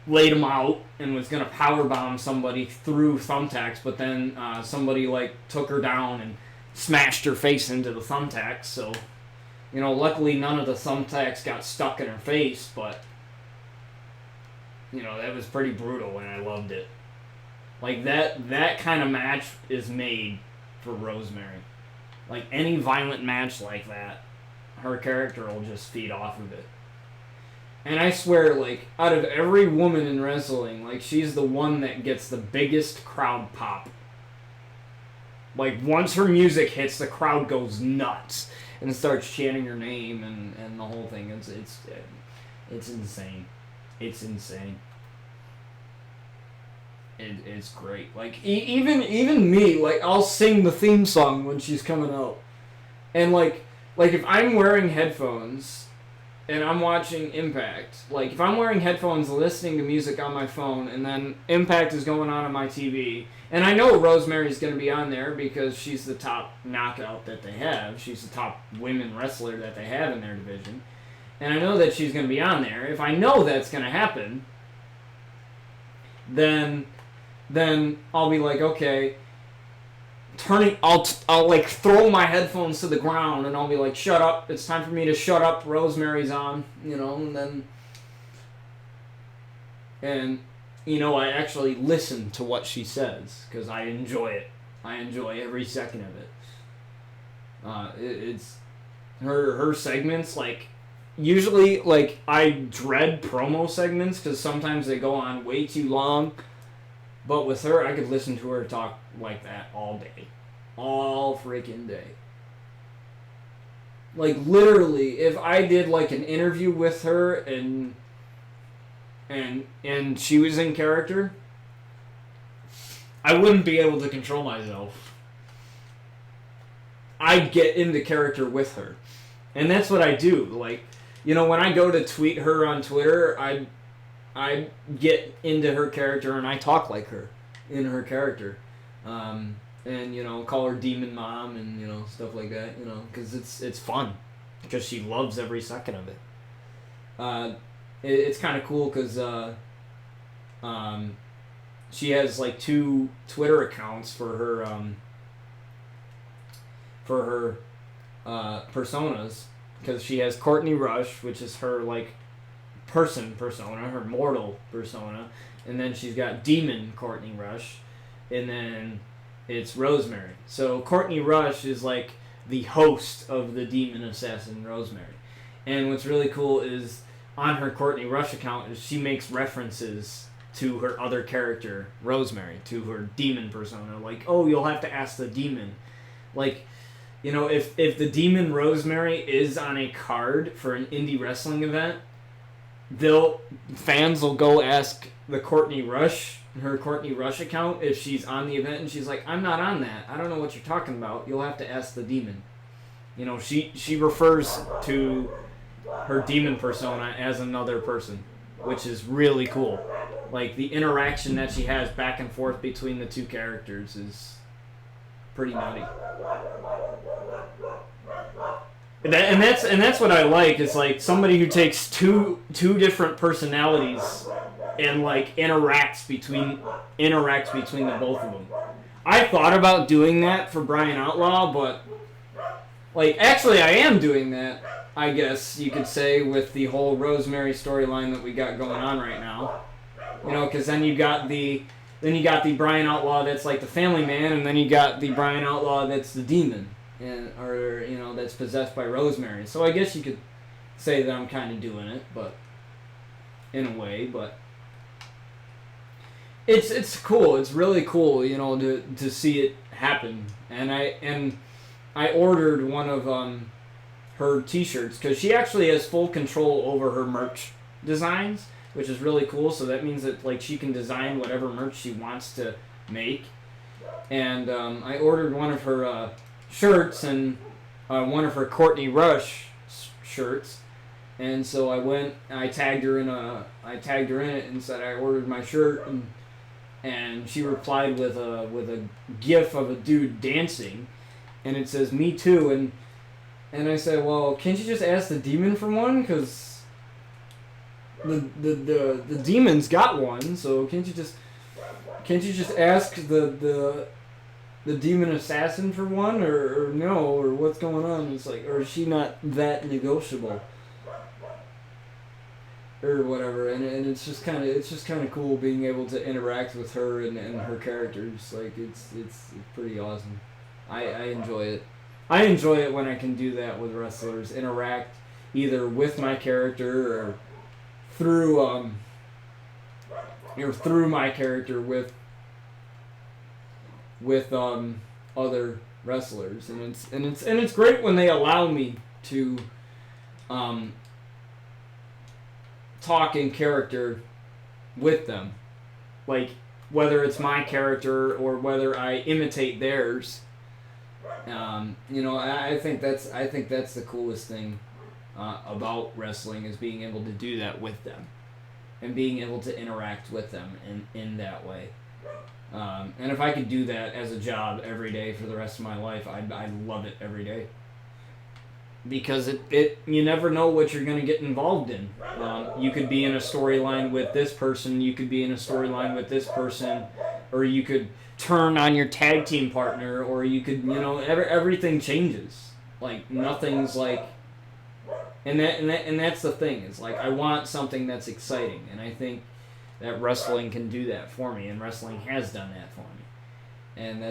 laid them out and was gonna powerbomb somebody through thumbtacks, but then somebody like took her down and smashed her face into the thumbtacks. So, luckily none of the thumbtacks got stuck in her face, but that was pretty brutal, and I loved it. Like that kind of match is made for Rosemary. Like any violent match like that, her character will just feed off of it. And I swear, like, out of every woman in wrestling, like, she's the one that gets the biggest crowd pop. Like, once her music hits, the crowd goes nuts and starts chanting her name and the whole thing. It's insane. It's insane. It's great. Like, even me, like, I'll sing the theme song when she's coming out. And, like if I'm wearing headphones and I'm watching Impact, like, if I'm wearing headphones listening to music on my phone and then Impact is going on my TV, and I know Rosemary's going to be on there because she's the top knockout that they have. She's the top women wrestler that they have in their division. And I know that she's going to be on there. If I know that's going to happen, then I'll be like, okay, I'll like throw my headphones to the ground and I'll be like, shut up, it's time for me to shut up, Rosemary's on, and I actually listen to what she says because I enjoy it. I enjoy every second of it. It's her segments, like, usually, like, I dread promo segments because sometimes they go on way too long. But with her, I could listen to her talk like that all day. All freaking day. Like, literally, if I did, like, an interview with her and she was in character, I wouldn't be able to control myself. I'd get into character with her. And that's what I do. Like, when I go to tweet her on Twitter, I get into her character and I talk like her in her character, and call her Demon Mom and stuff like that, because it's fun because she loves every second of it. It's kind of cool because she has like 2 Twitter accounts for her personas, because she has Courtney Rush, which is her like persona, her mortal persona, and then she's got Demon Courtney Rush, and then it's Rosemary. So Courtney Rush is like the host of the demon assassin Rosemary. And what's really cool is on her Courtney Rush account is she makes references to her other character, Rosemary, to her demon persona. Like, oh, you'll have to ask the demon. Like, if the demon Rosemary is on a card for an indie wrestling event, fans will go ask her Courtney Rush account if she's on the event, and she's like, I'm not on that. I don't know what you're talking about. You'll have to ask the demon. She refers to her demon persona as another person, which is really cool. Like, the interaction that she has back and forth between the 2 characters is pretty nutty. And that's what I like, is like somebody who takes two different personalities and like interacts between the both of them. I thought about doing that for Brian Outlaw, but like, actually I am doing that, I guess you could say, with the whole Rosemary storyline that we got going on right now. Because then you got the Brian Outlaw that's like the family man, and then you got the Brian Outlaw that's the demon. Or that's possessed by Rosemary. So I guess you could say that I'm kind of doing it, but in a way, but it's cool. It's really cool, to see it happen. And I ordered one of her T-shirts because she actually has full control over her merch designs, which is really cool. So that means that like she can design whatever merch she wants to make. And I ordered one of her shirts and one of her Courtney Rush shirts. And so I tagged her in it and said I ordered my shirt, and she replied with a gif of a dude dancing, and it says "Me too," and I said, well, can't you just ask the demon for one, because the demon's got one, so can't you just ask the demon assassin for one, or no, or what's going on? It's like, or is she not that negotiable? Or whatever, and it's just kind of cool being able to interact with her and her characters. Like it's pretty awesome. I enjoy it. I enjoy it when I can do that with wrestlers, interact either with my character or through my character with other wrestlers, and it's great when they allow me to talk in character with them, like whether it's my character or whether I imitate theirs. I think that's the coolest thing about wrestling, is being able to do that with them and being able to interact with them in that way. And if I could do that as a job every day for the rest of my life, I'd love it every day. Because you never know what you're going to get involved in. You could be in a storyline with this person, you could be in a storyline with this person, or you could turn on your tag team partner, or you could, everything changes. Like, nothing's like... And that's the thing, is like, I want something that's exciting, and I think that wrestling can do that for me, and wrestling has done that for me. And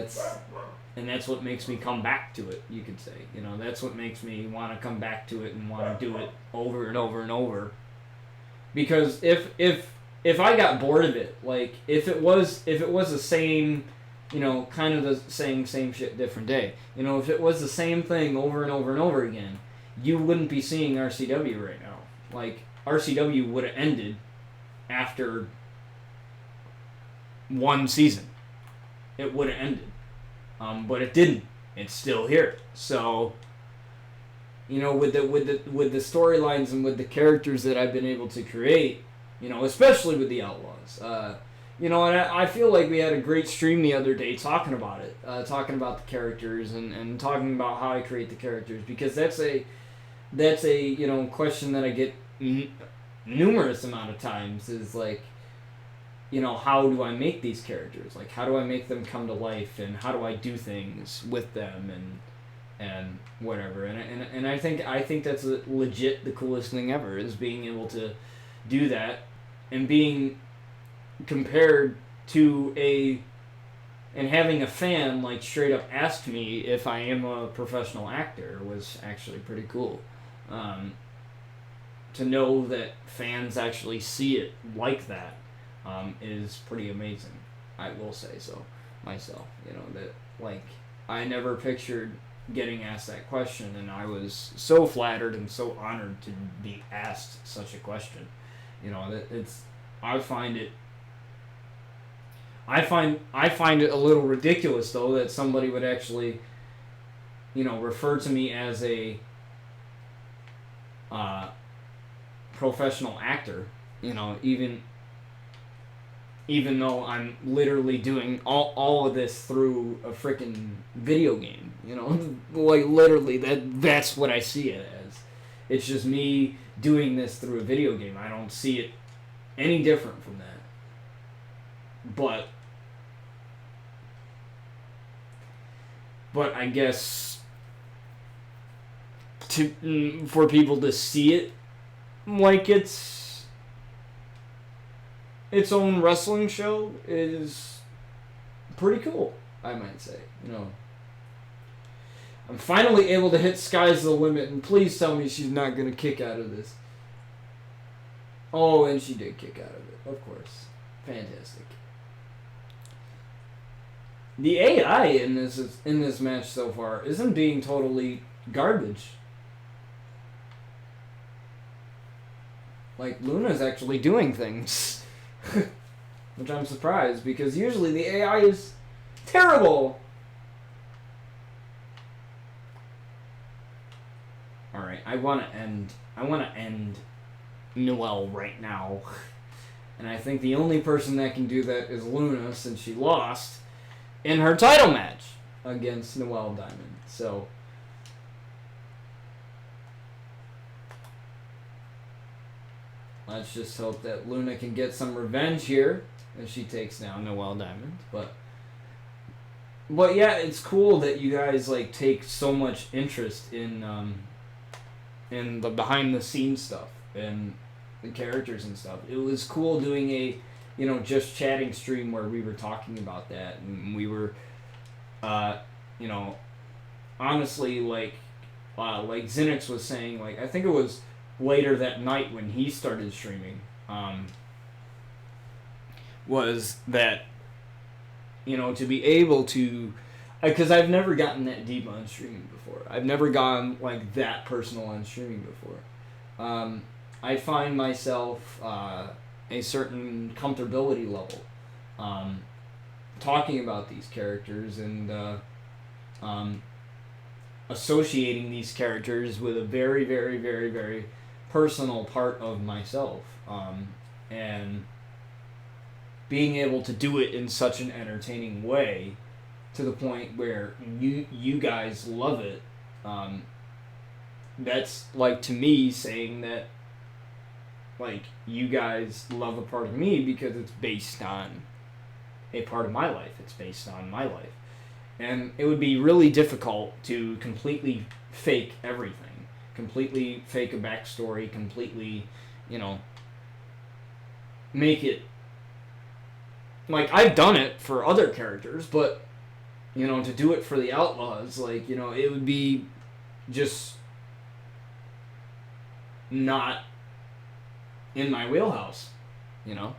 that's what makes me come back to it, you could say. That's what makes me want to come back to it and want to do it over and over and over. Because if I got bored of it, like if it was the same, kind of the same shit, different day. If it was the same thing over and over and over again, you wouldn't be seeing RCW right now. Like, RCW would have ended after one season. It would have ended. But it didn't. It's still here. So, with the storylines and with the characters that I've been able to create, especially with the Outlaws, and I feel like we had a great stream the other day talking about it, talking about the characters and talking about how I create the characters, because that's a question that I get numerous amount of times, is like, how do I make these characters? Like, how do I make them come to life, and how do I do things with them, and whatever. And I think that's legit the coolest thing ever, is being able to do that and being compared to and having a fan like straight up ask me if I am a professional actor was actually pretty cool. To know that fans actually see it like that is pretty amazing. I will say so myself. That, like, I never pictured getting asked that question, and I was so flattered and so honored to be asked such a question. I find it a little ridiculous, though, that somebody would actually, refer to me as a professional actor, even though I'm literally doing all of this through a freaking video game, like, literally, that's what I see it as. It's just me doing this through a video game. I don't see it any different from that. But I guess for people to see it like it's its own wrestling show is pretty cool, I might say. I'm finally able to hit Sky's the Limit, and please tell me she's not going to kick out of this. Oh, and she did kick out of it, of course. Fantastic. The AI in this match so far isn't being totally garbage. Like, Luna's actually doing things. Which I'm surprised, because usually the AI is terrible. Alright, I want to end Noelle right now. And I think the only person that can do that is Luna, since she lost in her title match against Noelle Diamond. So let's just hope that Luna can get some revenge here as she takes down Noelle Diamond. But yeah, it's cool that you guys like take so much interest in the behind the scenes stuff and the characters and stuff. It was cool doing a, just chatting stream where we were talking about that, and we were, honestly, like Zinix was saying, like, I think it was later that night when he started streaming, was that, to be able to, because I've never gotten that deep on streaming before. I've never gone like that personal on streaming before. I find myself a certain comfortability level talking about these characters and associating these characters with a very, very, very, very personal part of myself, and being able to do it in such an entertaining way to the point where you guys love it. That's like, to me, saying that like you guys love a part of me because it's based on a part of my life. It's based on my life. And it would be really difficult to completely fake everything. Completely fake a backstory, completely, make it... Like, I've done it for other characters, but, to do it for the Outlaws, like, it would be just not in my wheelhouse, That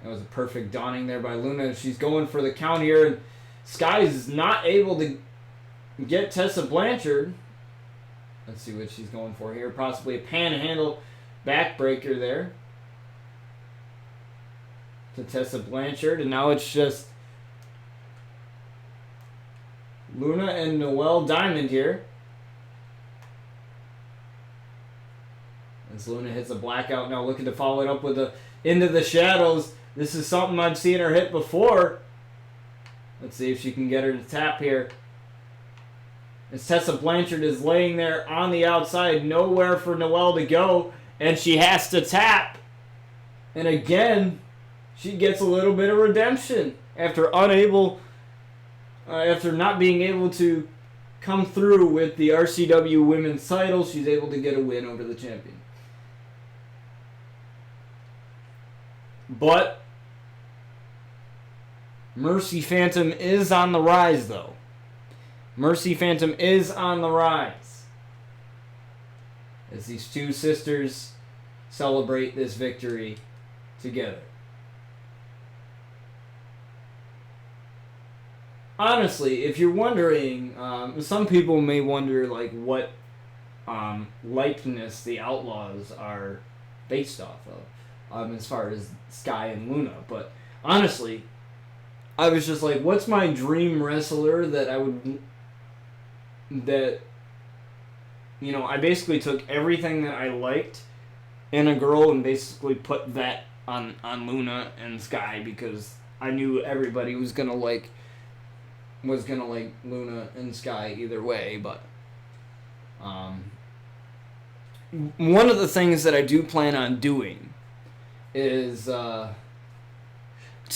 was a perfect donning there by Luna. She's going for the count here, and Skies is not able to get Tessa Blanchard. Let's see what she's going for here. Possibly a panhandle backbreaker there to Tessa Blanchard, and now it's just Luna and Noelle Diamond here. As Luna hits a blackout, now looking to follow it up with a Into the Shadows. This is something I've seen her hit before. Let's see if she can get her to tap here. As Tessa Blanchard is laying there on the outside, nowhere for Noelle to go, and she has to tap. And again, she gets a little bit of redemption after after not being able to come through with the RCW Women's title. She's able to get a win over the champion. But Mercy Phantom is on the rise, though. Mercy Phantom is on the rise as these two sisters celebrate this victory together. Honestly, if you're wondering, some people may wonder like what likeness the Outlaws are based off of, as far as Sky and Luna. But honestly, I was just like, what's my dream wrestler that I would... That, I basically took everything that I liked in a girl and basically put that on Luna and Sky, because I knew everybody was gonna like Luna and Sky either way. But one of the things that I do plan on doing is I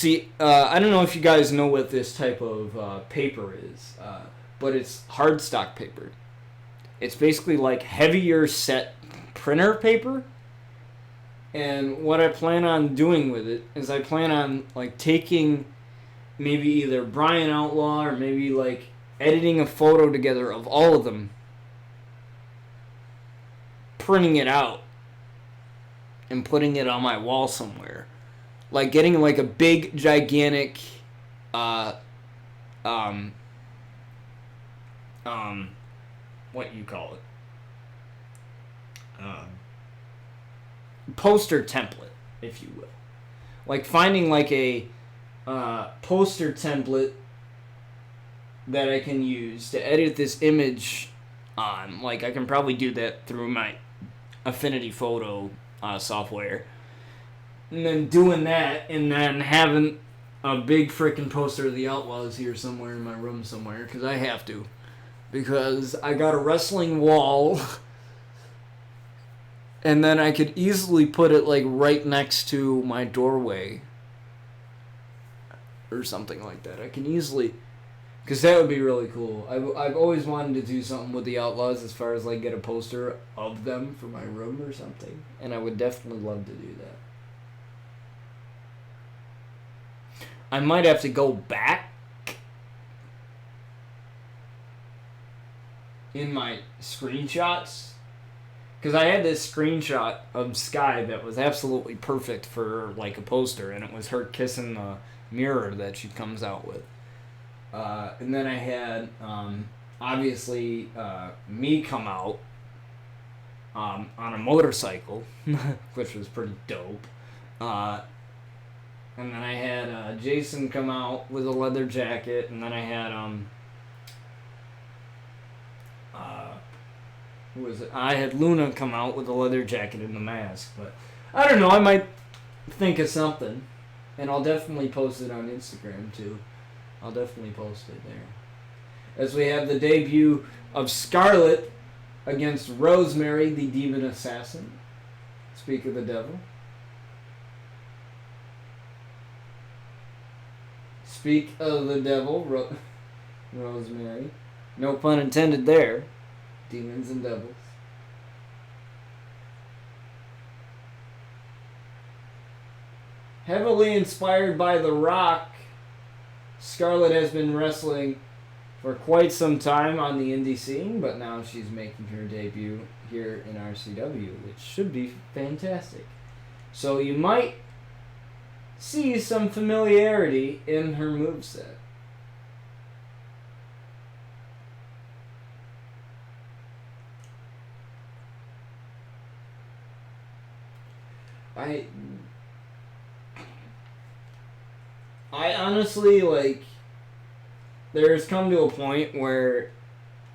don't know if you guys know what this type of paper is, but it's hardstock paper. It's basically like heavier set printer paper. And what I plan on doing with it is I plan on like taking maybe either Brian Outlaw or maybe like editing a photo together of all of them, printing it out, and putting it on my wall somewhere. like getting like a big gigantic um what you call it, poster template, if you will. Like finding like a poster template that I can use to edit this image on. Like I can probably do that through my Affinity Photo software. And then doing that, and then having a big freaking poster of the Outlaws here somewhere in my room somewhere, because I have to. Because I got a wrestling wall, and then I could easily put it like right next to my doorway. Or something like that. I can easily... Because that would be really cool. I've always wanted to do something with the Outlaws as far as like get a poster of them for my room or something. And I would definitely love to do that. I might have to go back in my screenshots, because I had this screenshot of Sky that was absolutely perfect for like a poster, and it was her kissing the mirror that she comes out with. And then I had obviously me come out on a motorcycle, which was pretty dope. And then I had Jason come out with a leather jacket, and then I had who was it? I had Luna come out with a leather jacket and the mask. But I don't know, I might think of something, and I'll definitely post it on Instagram too. I'll definitely post it there. As we have the debut of Scarlet against Rosemary, the Demon Assassin. Speak of the devil. Speak of the devil, Rosemary. No pun intended there. Demons and devils. Heavily inspired by The Rock, Scarlett has been wrestling for quite some time on the indie scene, but now she's making her debut here in RCW, which should be fantastic. So you might see some familiarity in her moveset. I honestly, like, there's come to a point where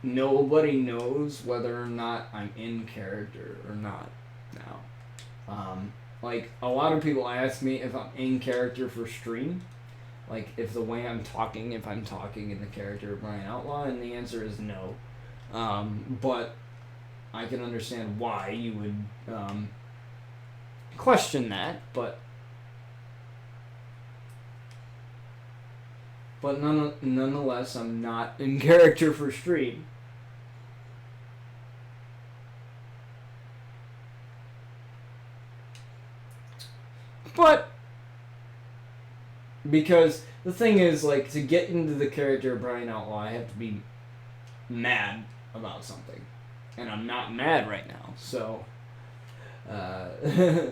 nobody knows whether or not I'm in character or not now. Like, a lot of people ask me if I'm in character for stream. Like, if the way I'm talking, if I'm talking in the character of Brian Outlaw, and the answer is no. But I can understand why you would question that, but nonetheless, I'm not in character for stream. But because the thing is, like, to get into the character of Brian Outlaw, I have to be mad about something, and I'm not mad right now. So I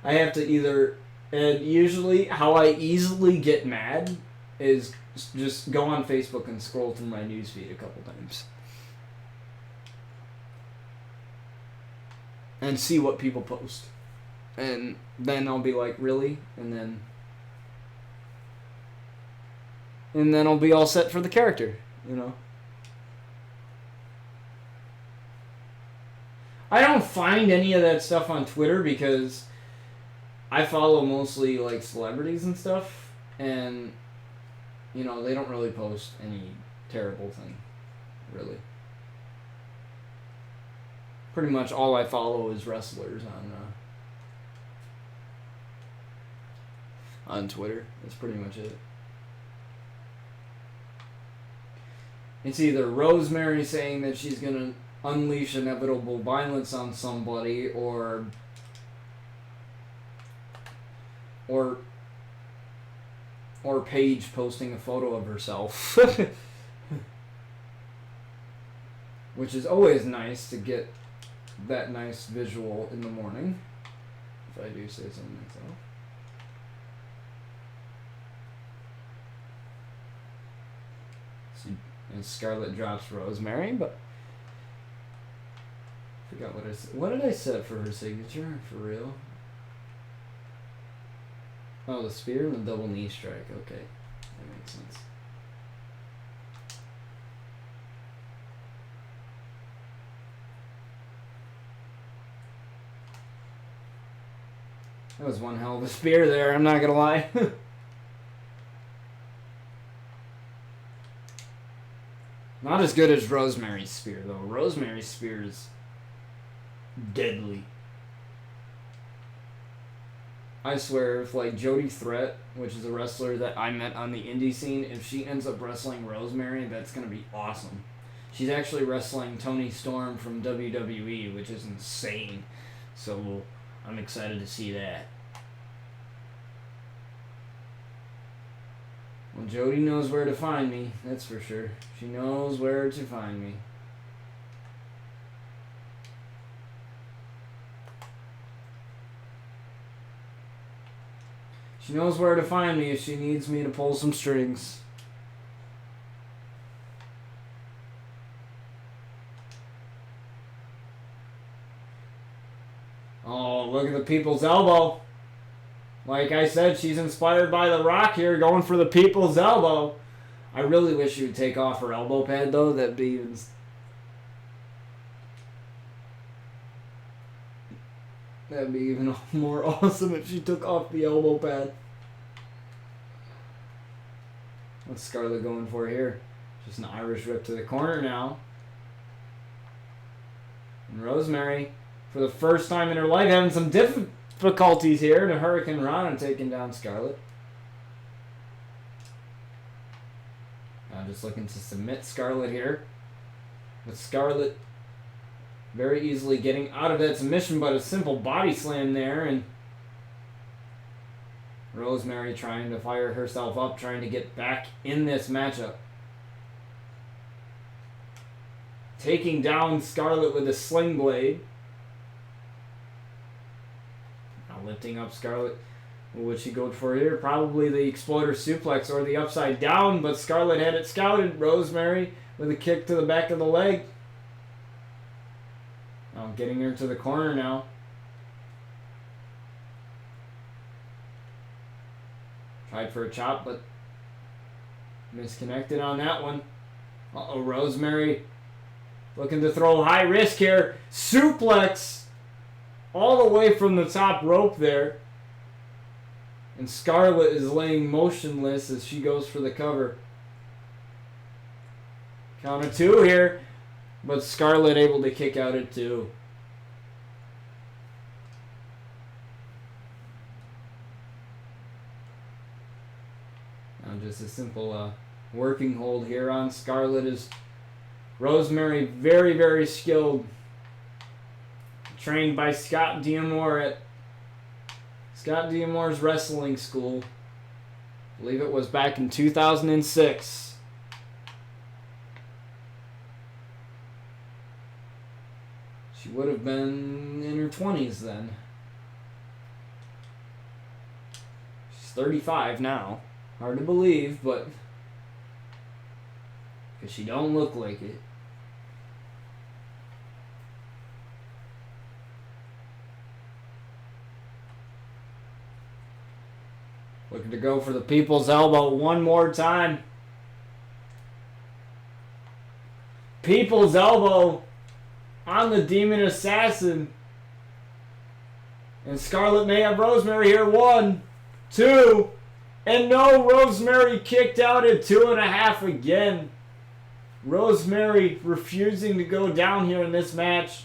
have to either, and usually how I easily get mad is just go on Facebook and scroll through my newsfeed a couple times and see what people post. And then I'll be like, really? And then I'll be all set for the character, you know? I don't find any of that stuff on Twitter because I follow mostly, like, celebrities and stuff, and, you know, they don't really post any terrible thing, really. Pretty much all I follow is wrestlers on Twitter. That's pretty much it. It's either Rosemary saying that she's gonna unleash inevitable violence on somebody, or Paige posting a photo of herself. Which is always nice to get that nice visual in the morning, if I do say so myself. And Scarlett drops Rosemary, but I forgot what I said. What did I set for her signature? For real? Oh, the spear and the double knee strike. Okay, that makes sense. That was one hell of a spear there, I'm not gonna lie. Not as good as Rosemary's spear, though. Rosemary's spear is deadly. I swear, if like Jody Threat, which is a wrestler that I met on the indie scene, if she ends up wrestling Rosemary, that's gonna be awesome. She's actually wrestling Toni Storm from WWE, which is insane. So I'm excited to see that. Well, Jody knows where to find me, that's for sure. She knows where to find me. She knows where to find me if she needs me to pull some strings. Oh, look at the people's elbow. Like I said, she's inspired by The Rock here, going for the people's elbow. I really wish she would take off her elbow pad, though. That'd be even more awesome if she took off the elbow pad. What's Scarlett going for here? Just an Irish whip to the corner now. And Rosemary, for the first time in her life, having some difficulties here. And a Hurricane Rana taking down Scarlett. Now just looking to submit Scarlett here. With Scarlett very easily getting out of that submission, but a simple body slam there. And Rosemary trying to fire herself up, trying to get back in this matchup. Taking down Scarlett with a sling blade. Now lifting up Scarlett. What would she go for here? Probably the exploder suplex or the upside down, but Scarlett had it scouted. Rosemary with a kick to the back of the leg. Now getting her to the corner now. Tried for a chop, but misconnected on that one. Uh-oh, Rosemary looking to throw high risk here. Suplex all the way from the top rope there. And Scarlett is laying motionless as she goes for the cover. Count of two here, but Scarlett able to kick out at two. Just a simple working hold here on Scarlett is Rosemary, very, very skilled. Trained by Scott D'Amore at Scott D'Amore's wrestling school. I believe it was back in 2006. She would have been in her 20s then. She's 35 now. Hard to believe, but because she don't look like it. Looking to go for the people's elbow one more time. People's elbow on the Demon Assassin. And Scarlett may have Rosemary here. 1, 2... And no, Rosemary kicked out at 2.5 again. Rosemary refusing to go down here in this match.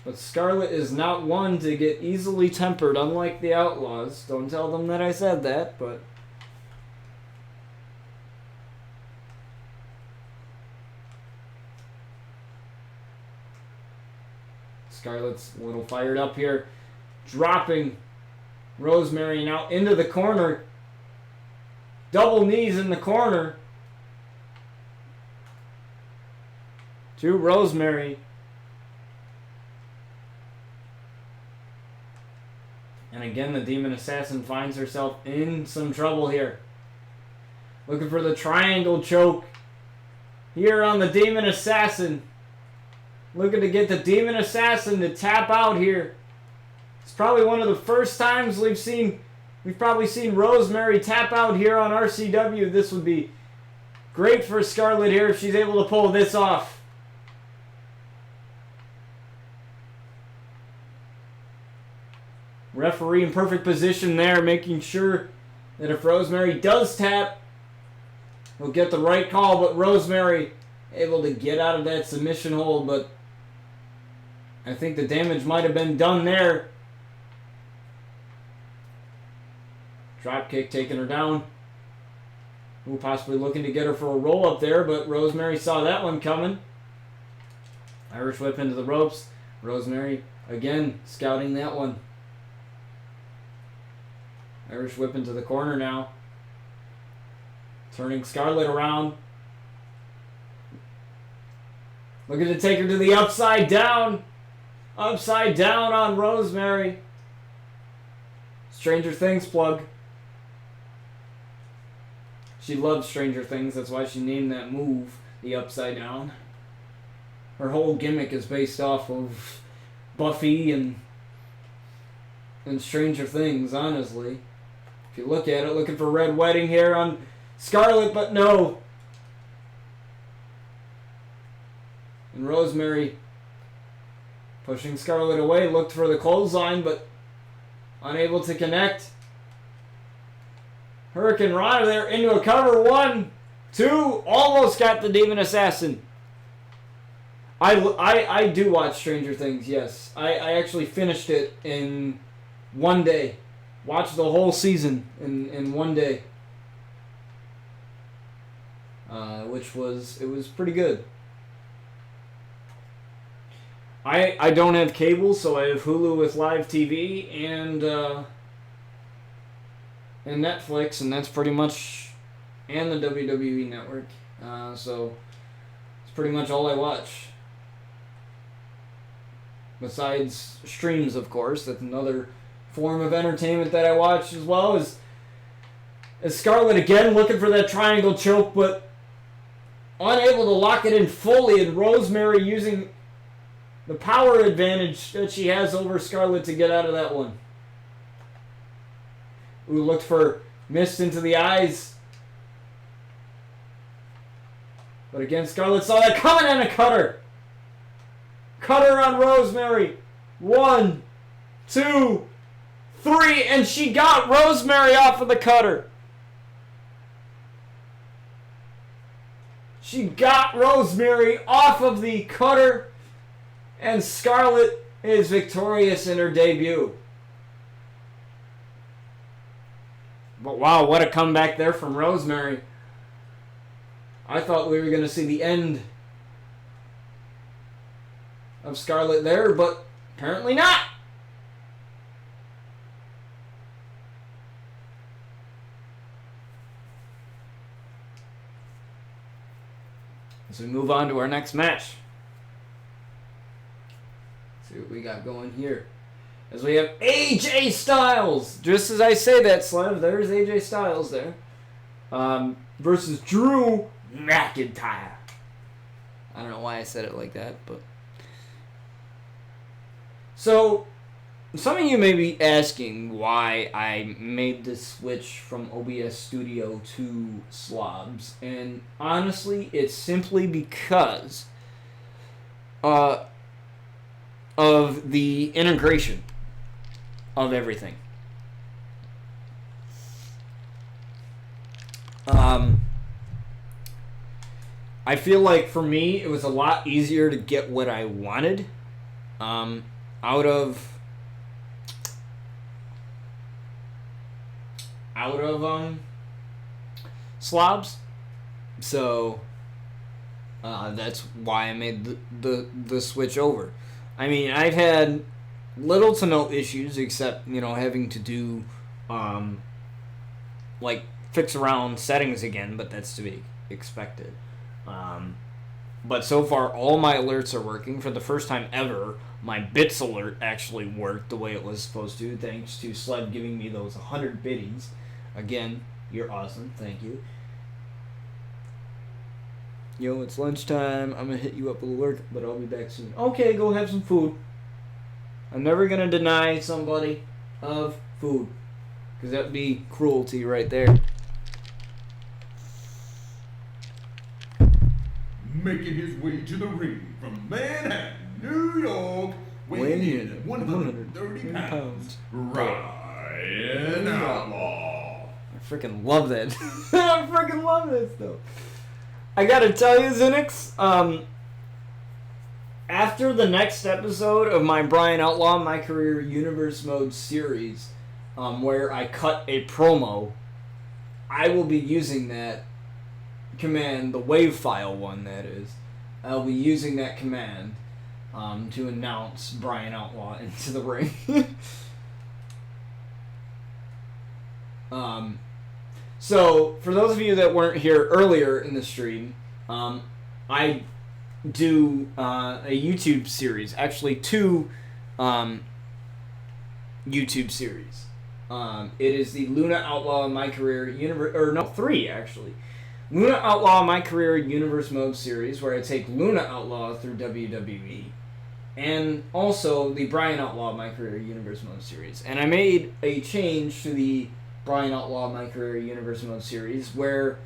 But Scarlett is not one to get easily tempered, unlike the Outlaws. Don't tell them that I said that, but... Scarlett's a little fired up here. Dropping Rosemary now into the corner. Double knees in the corner. To Rosemary. And again, the Demon Assassin finds herself in some trouble here. Looking for the triangle choke here on the Demon Assassin. Looking to get the Demon Assassin to tap out here. It's probably one of the first times we've probably seen Rosemary tap out here on RCW. This would be great for Scarlett here if she's able to pull this off. Referee in perfect position there, making sure that if Rosemary does tap, he'll get the right call. But Rosemary able to get out of that submission hold, but I think the damage might have been done there. Drop kick taking her down. Ooh, possibly looking to get her for a roll up there, but Rosemary saw that one coming. Irish whip into the ropes. Rosemary again scouting that one. Irish whip into the corner now. Turning Scarlett around. Looking to take her to the upside down. Upside down on Rosemary. Stranger Things plug. She loves Stranger Things. That's why she named that move the upside down. Her whole gimmick is based off of Buffy and Stranger Things, honestly. If you look at it, looking for Red Wedding here on Scarlett, but no. And Rosemary pushing Scarlett away, looked for the clothesline, but unable to connect. Hurricane Rana there into a cover. 1, 2, almost got the Demon Assassin. I do watch Stranger Things, yes. I actually finished it in one day. Watched the whole season in one day. Which was pretty good. I don't have cable, so I have Hulu with live TV and Netflix, and that's pretty much, and the WWE Network. So it's pretty much all I watch. Besides streams, of course, that's another form of entertainment that I watch as well. Is Scarlett again looking for that triangle choke, but unable to lock it in fully, and Rosemary using the power advantage that she has over Scarlett to get out of that one. Ooh, looked for mist into the eyes. But again, Scarlett saw that coming and a cutter. Cutter on Rosemary. 1, 2, 3, and she got Rosemary off of the cutter. She got Rosemary off of the cutter, and Scarlett is victorious in her debut. But wow, what a comeback there from Rosemary. I thought we were going to see the end of Scarlett there, but apparently not. As we move on to our next match. Let's see what we got going here. As we have AJ Styles. Just as I say that, Slev, there's AJ Styles there. Versus Drew McIntyre. I don't know why I said it like that, but... So, some of you may be asking why I made this switch from OBS Studio to Slobs. And honestly, it's simply because of the integration of everything. I feel like for me, it was a lot easier to get what I wanted out of Slobs. So that's why I made the switch over. I mean, I've had little to no issues except, having to do fix around settings again, but that's to be expected. But so far, all my alerts are working. For the first time ever, my bits alert actually worked the way it was supposed to, thanks to Sled giving me those 100 biddies. Again, you're awesome. Thank you. Yo, it's lunchtime. I'm gonna hit you up with a lurk, but I'll be back soon. Okay, go have some food. I'm never gonna deny somebody of food, because that would be cruelty right there. Making his way to the ring from Manhattan, New York, weighing in at 130 pounds, Ryan Outlaw. I freaking love that. I freaking love this though. I gotta tell you, Zinix, after the next episode of my Brian Outlaw My Career Universe Mode series, where I cut a promo, I will be using that command, the wave file one that is. I'll be using that command to announce Brian Outlaw into the ring. So, for those of you that weren't here earlier in the stream, I do a YouTube series, actually 2 YouTube series. It is the Luna Outlaw My Career Universe, or no, 3 actually. Luna Outlaw My Career Universe Mode series, where I take Luna Outlaw through WWE, and also the Brian Outlaw My Career Universe Mode series. And I made a change to the Brian Outlaw My Career Universe Mode series, where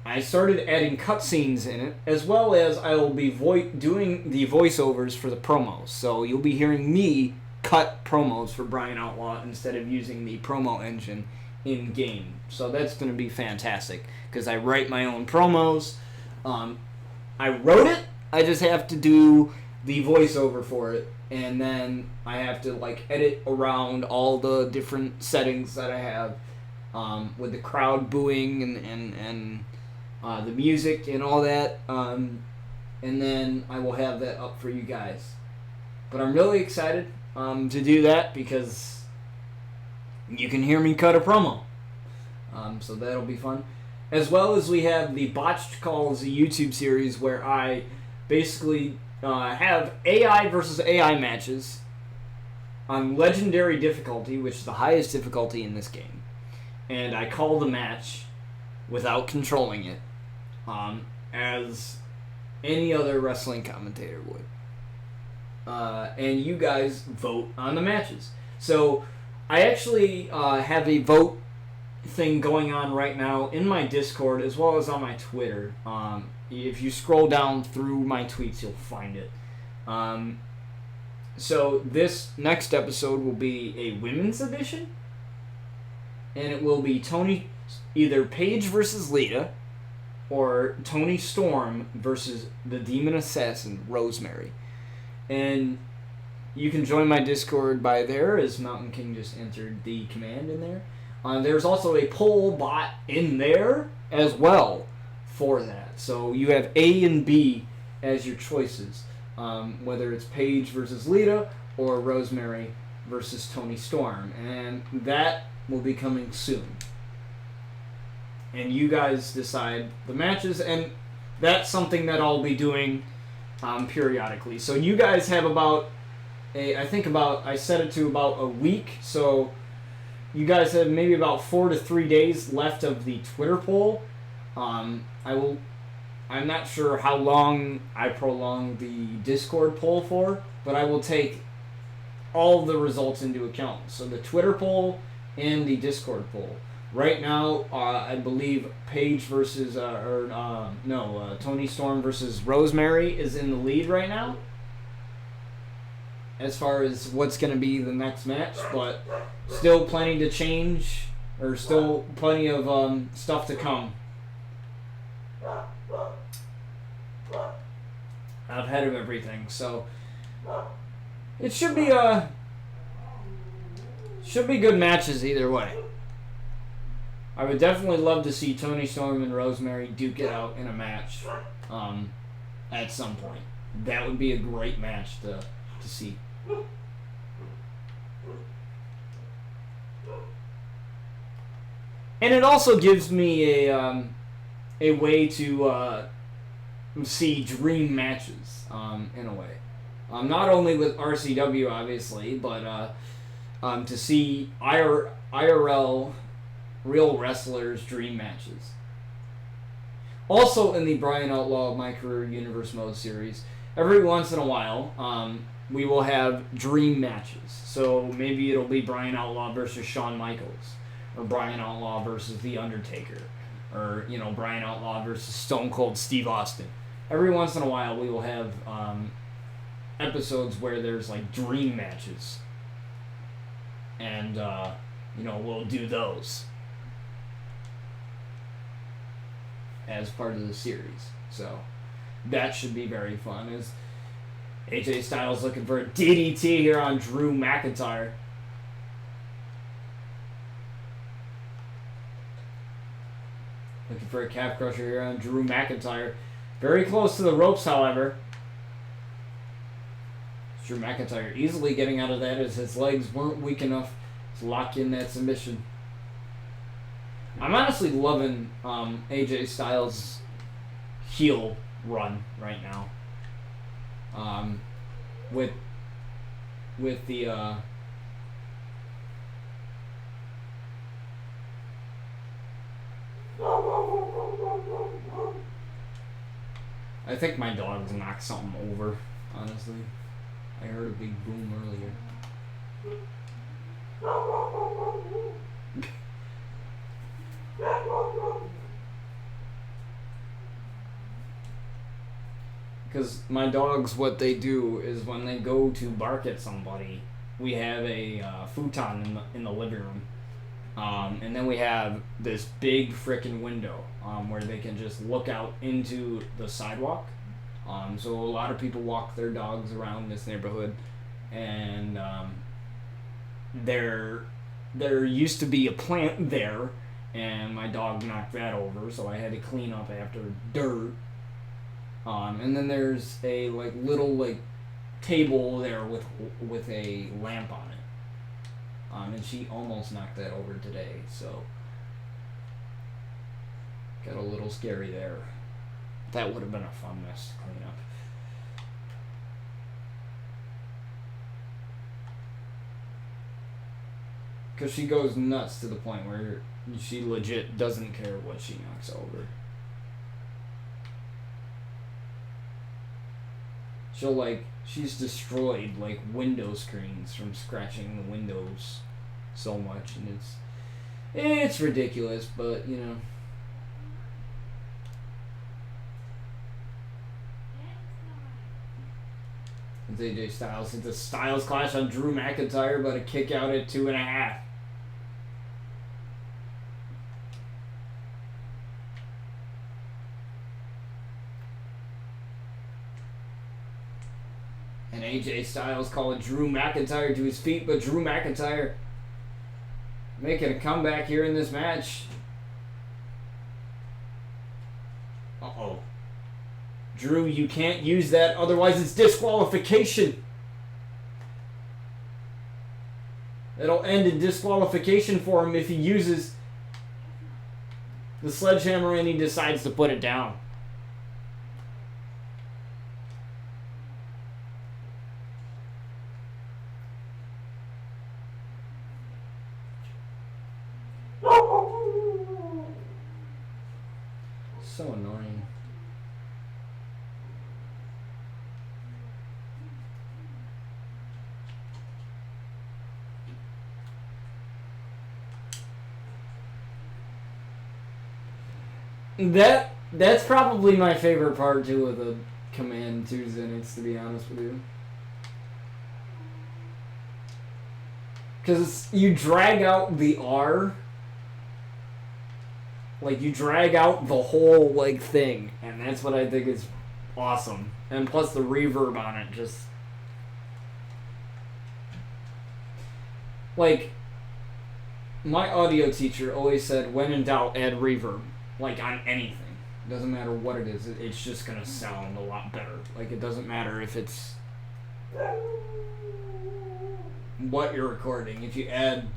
I started adding cutscenes in it, as well as I will be doing the voiceovers for the promos. So you'll be hearing me cut promos for Brian Outlaw instead of using the promo engine in-game. So that's going to be fantastic, because I write my own promos. I wrote it, I just have to do the voiceover for it, and then I have to edit around all the different settings that I have, with the crowd booing and the music and all that, and then I will have that up for you guys. But I'm really excited to do that, because you can hear me cut a promo. So that'll be fun. As well as we have the Botched Calls YouTube series, where I basically have AI versus AI matches on Legendary difficulty, which is the highest difficulty in this game. And I call the match without controlling it, as any other wrestling commentator would. And you guys vote on the matches. So I actually have a vote thing going on right now in my Discord, as well as on my Twitter. If you scroll down through my tweets, you'll find it. So this next episode will be a women's edition, and it will be either Paige versus Lita, or Tony Storm versus the Demon Assassin, Rosemary. And you can join my Discord by there, as Mountain King just entered the command in there. There's also a poll bot in there as well for that. So you have A and B as your choices, whether it's Paige versus Lita or Rosemary versus Tony Storm. And that will be coming soon. And you guys decide the matches, and that's something that I'll be doing periodically. So you guys have I set it to about a week, so you guys have maybe about 4 to 3 days left of the Twitter poll. I'm not sure how long I prolong the Discord poll for, but I will take all the results into account. So the Twitter poll and the Discord poll. Right now, I believe Paige versus Tony Storm versus Rosemary is in the lead right now, as far as what's going to be the next match, but still plenty to change, or still plenty of stuff to come ahead of everything. So it should be good matches either way. I would definitely love to see Tony Storm and Rosemary duke it out in a match at some point. That would be a great match to see. And it also gives me a way to see dream matches in a way. Not only with RCW, obviously, but to see IRL real wrestlers' dream matches. Also, in the Brian Outlaw My Career Universe Mode series, every once in a while, we will have dream matches. So maybe it'll be Brian Outlaw versus Shawn Michaels, or Brian Outlaw versus The Undertaker, or Brian Outlaw versus Stone Cold Steve Austin. Every once in a while, we will have episodes where there's like dream matches, and we'll do those as part of the series. So that should be very fun. As AJ Styles looking for a DDT here on Drew McIntyre. Looking for a calf crusher here on Drew McIntyre. Very close to the ropes, however. Drew McIntyre easily getting out of that as his legs weren't weak enough to lock in that submission. I'm honestly loving AJ Styles' heel run right now. With the I think my dogs knocked something over, honestly. I heard a big boom earlier. Because my dogs, what they do is when they go to bark at somebody, we have a futon in the living room. And then we have this big frickin' window where they can just look out into the sidewalk. So a lot of people walk their dogs around this neighborhood, and there used to be a plant there, and my dog knocked that over, so I had to clean up after dirt. And then there's a little table there with a lamp on it. And she almost knocked that over today, so got a little scary there. That would have been a fun mess to clean up. Because she goes nuts to the point where she legit doesn't care what she knocks over. She's destroyed window screens from scratching the windows so much, and it's ridiculous, but It's AJ Styles. It's a Styles Clash on Drew McIntyre, but a kick out at 2.5. And AJ Styles calling Drew McIntyre to his feet, but Drew McIntyre making a comeback here in this match. Uh-oh. Drew, you can't use that, otherwise it's disqualification. It'll end in disqualification for him if he uses the sledgehammer and he decides to put it down. So annoying. That's probably my favorite part too of the Command Tuesday nights, to be honest with you. Because you drag out the R, you drag out the whole thing, and that's what I think is awesome. And plus the reverb on it, just my audio teacher always said, when in doubt, add reverb. On anything. Doesn't matter what it is, it's just gonna sound a lot better. It doesn't matter if it's what you're recording. If you add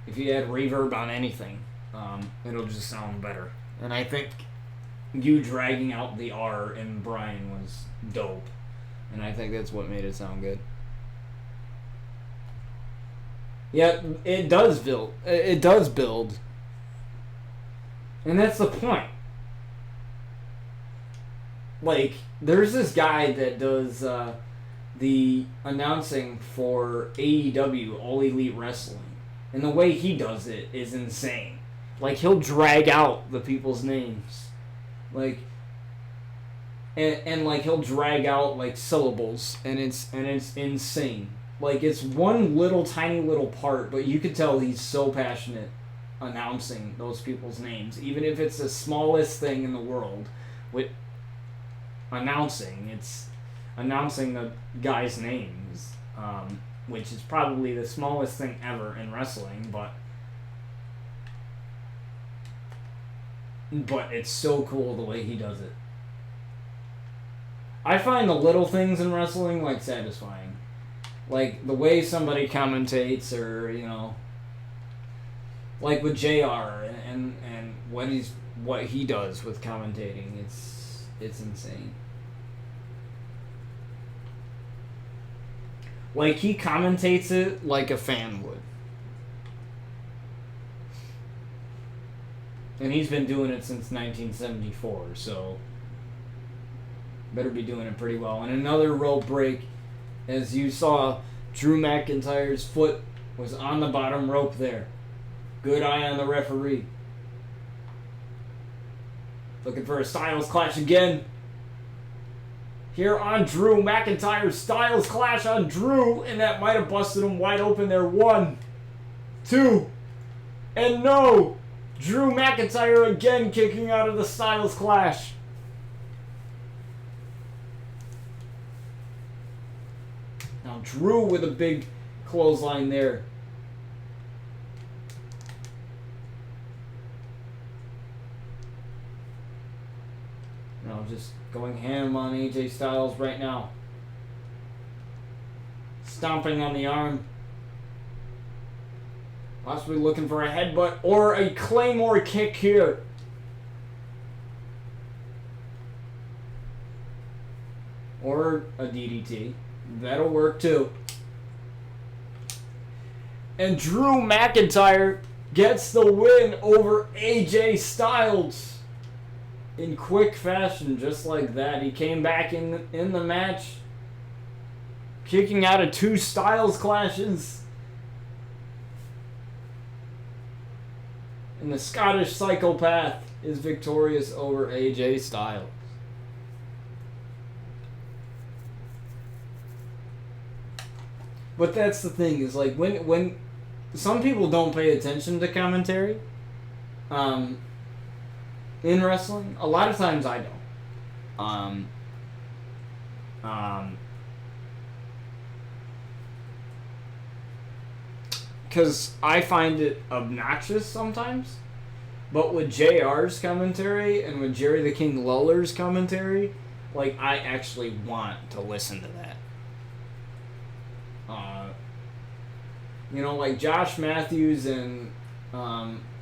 reverb on anything, it'll just sound better. And I think you dragging out the R in Brian was dope. And I think that's what made it sound good. Yeah, it does build. And that's the point. Like, there's this guy that does the announcing for AEW, All Elite Wrestling. And the way he does it is insane. Like, he'll drag out the people's names. Like, and like, he'll drag out, like, syllables. And it's insane. Like, it's one little, tiny little part, but you could tell he's so passionate announcing those people's names. Even if it's the smallest thing in the world. With announcing, it's announcing the guy's names, which is probably the smallest thing ever in wrestling, but it's so cool the way he does it. I find the little things in wrestling, like, satisfying. Like, the way somebody commentates, or, you know, like with JR and what he does with commentating, it's insane. Like, he commentates it like a fan would. And he's been doing it since 1974, so better be doing it pretty well. And another rope break, as you saw, Drew McIntyre's foot was on the bottom rope there. Good eye on the referee. Looking for a Styles Clash again. Here on Drew McIntyre, Styles Clash on Drew, and that might have busted him wide open there. 1, 2, and no! Drew McIntyre again kicking out of the Styles Clash. Now Drew with a big clothesline there. Now just going ham on AJ Styles right now. Stomping on the arm. Possibly looking for a headbutt or a Claymore kick here. Or a DDT. That'll work too. And Drew McIntyre gets the win over AJ Styles. In quick fashion, just like that. He came back in the match, kicking out of 2 Styles Clashes. And the Scottish Psychopath is victorious over AJ Styles. But that's the thing, is like when some people don't pay attention to commentary, in wrestling, a lot of times I don't. Because I find it obnoxious sometimes. But with JR's commentary and with Jerry the King Lawler's commentary, like, I actually want to listen to that. You know, like Josh Matthews and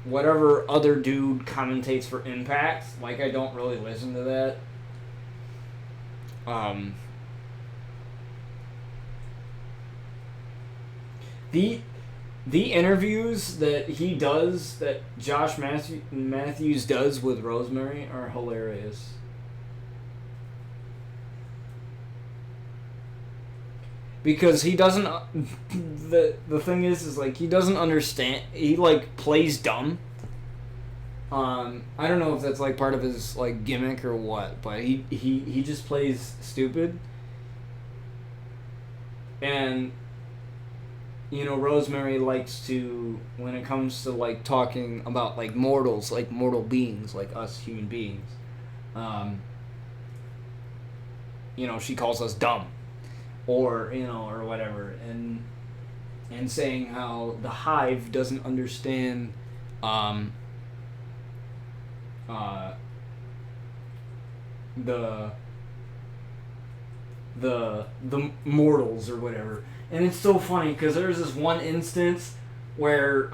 whatever other dude commentates for Impact, like, I don't really listen to that. The interviews that he does, that Josh Matthews does with Rosemary, are hilarious. Because he doesn't... The thing is like, he doesn't understand... He, like, plays dumb. I don't know if that's, like, part of his, like, gimmick or what, but he just plays stupid. And, you know, Rosemary likes to... When it comes to, like, talking about, like, mortals, like, mortal beings, like us human beings, you know, she calls us dumb. Or, you know, or whatever, and saying how the Hive doesn't understand the mortals or whatever. And it's so funny because there's this one instance where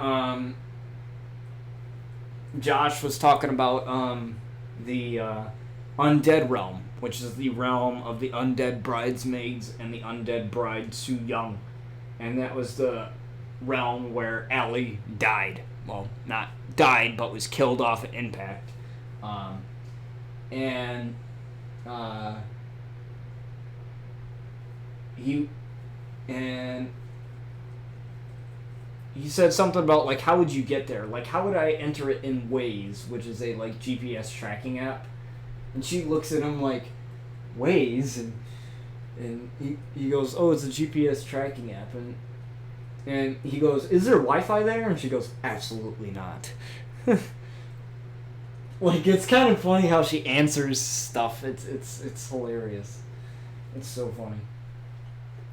Josh was talking about the undead realm, which is the realm of the undead bridesmaids and the undead bride Su Yung. And that was the realm where Allie died. Well, not died but was killed off at Impact. And he said something about, like, how would you get there? Like, how would I enter it in Waze, which is a, like, GPS tracking app? And she looks at him like, Waze? And he goes, oh, it's a GPS tracking app. And he goes, is there Wi-Fi there? And she goes, absolutely not. Like, it's kind of funny how she answers stuff. It's hilarious. It's so funny.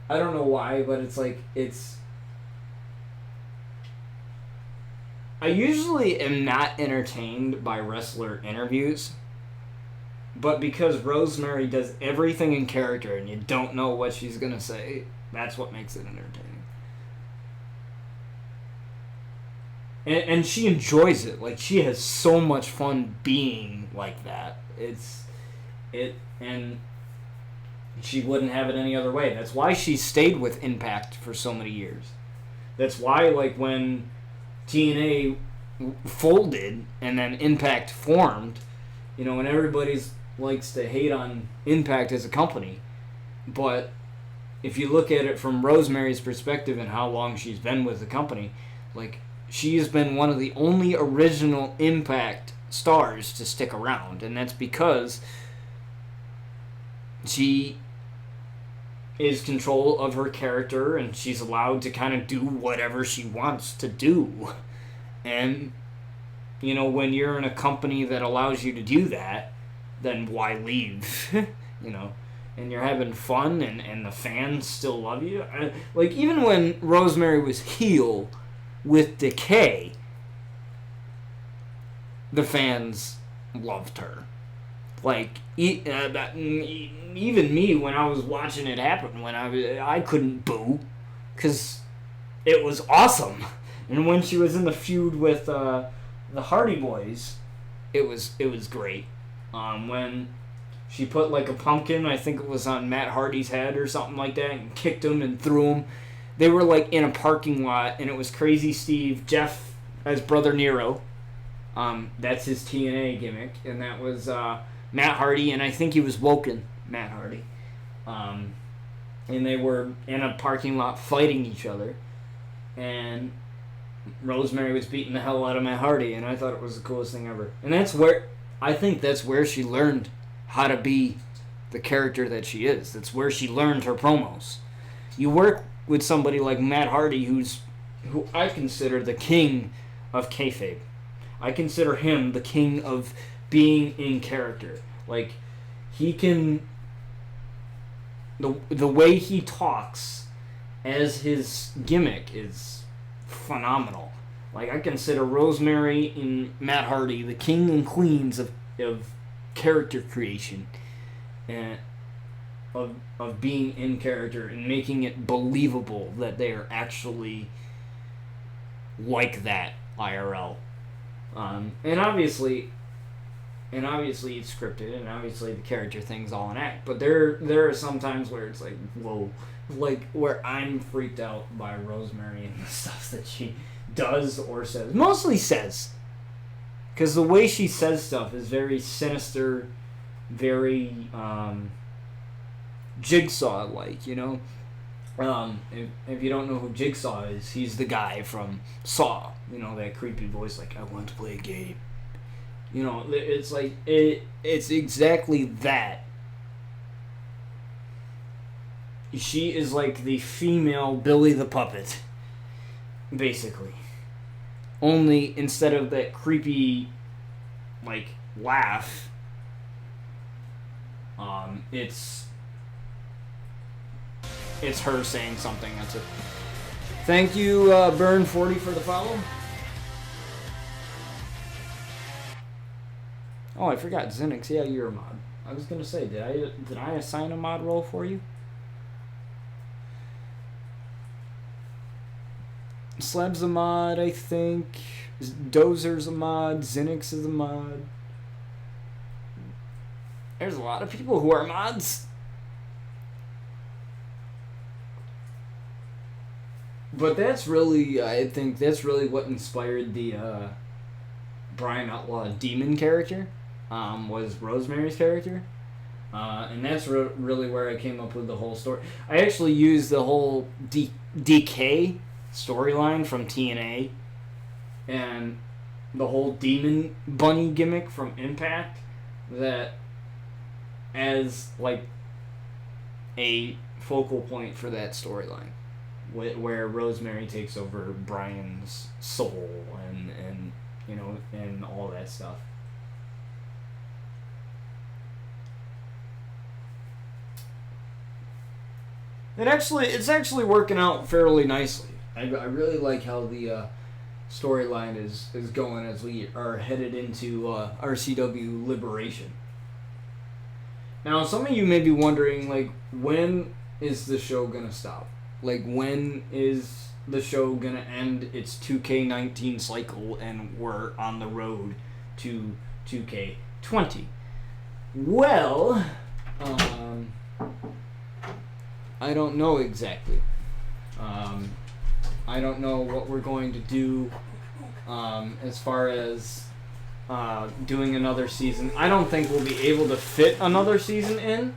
I don't know why, but it's like, I usually am not entertained by wrestler interviews, but because Rosemary does everything in character and you don't know what she's going to say, that's what makes it entertaining. And she enjoys it. Like, she has so much fun being like that. And she wouldn't have it any other way. That's why she stayed with Impact for so many years. That's why, like, when TNA folded and then Impact formed, you know, and everybody likes to hate on Impact as a company, but if you look at it from Rosemary's perspective and how long she's been with the company, like, she has been one of the only original Impact stars to stick around, and that's because she is control of her character and she's allowed to kind of do whatever she wants to do. And, you know, when you're in a company that allows you to do that, then why leave? You know, and you're having fun and the fans still love you. Like, even when Rosemary was heel with Decay, the fans loved her. Like, even me, when I was watching it happen, I couldn't boo, because it was awesome. And when she was in the feud with the Hardy Boys, it was great. When she put, like, a pumpkin, I think it was on Matt Hardy's head or something like that, and kicked him and threw him. They were, like, in a parking lot, and it was Crazy Steve, Jeff as Brother Nero. That's his TNA gimmick, and that was Matt Hardy, and I think he was Woken, Matt Hardy. And they were in a parking lot fighting each other, and Rosemary was beating the hell out of Matt Hardy, and I thought it was the coolest thing ever. And I think that's where she learned how to be the character that she is. That's where she learned her promos. You work with somebody like Matt Hardy, who I consider the king of kayfabe. I consider him the king of being in character. Like, he can... The way he talks as his gimmick is phenomenal. Like, I consider Rosemary and Matt Hardy the king and queens of character creation. And of being in character and making it believable that they are actually like that IRL. And obviously it's scripted, and obviously the character thing's all an act. But there are some times where it's like, whoa, like where I'm freaked out by Rosemary and the stuff that she does or says. Mostly says, because the way she says stuff is very sinister, very Jigsaw-like, you know? If you don't know who Jigsaw is, he's the guy from Saw. You know, that creepy voice, like, I want to play a game. You know, it's like, it's exactly that. She is like the female Billy the Puppet, basically. Only instead of that creepy, like, laugh, it's her saying something. That's it. Thank you, Burn40, for the follow. Oh, I forgot Zenix. Yeah, you're a mod. I was gonna say, did I assign a mod role for you? Slab's a mod, I think. Dozer's a mod. Zenix is a mod. There's a lot of people who are mods. But that's really, I think that's really what inspired the Brian Outlaw demon character was Rosemary's character. And that's really where I came up with the whole story. I actually used the whole DK storyline from TNA and the whole demon bunny gimmick from Impact that as like a focal point for that storyline, where Rosemary takes over Brian's soul and you know, and all that stuff. It's actually working out fairly nicely. I really like how the storyline is going as we are headed into RCW Liberation. Now, some of you may be wondering, like, when is the show gonna stop? Like, when is the show gonna end its 2K19 cycle and we're on the road to 2K20? Well, I don't know exactly. I don't know what we're going to do as far as doing another season. I don't think we'll be able to fit another season in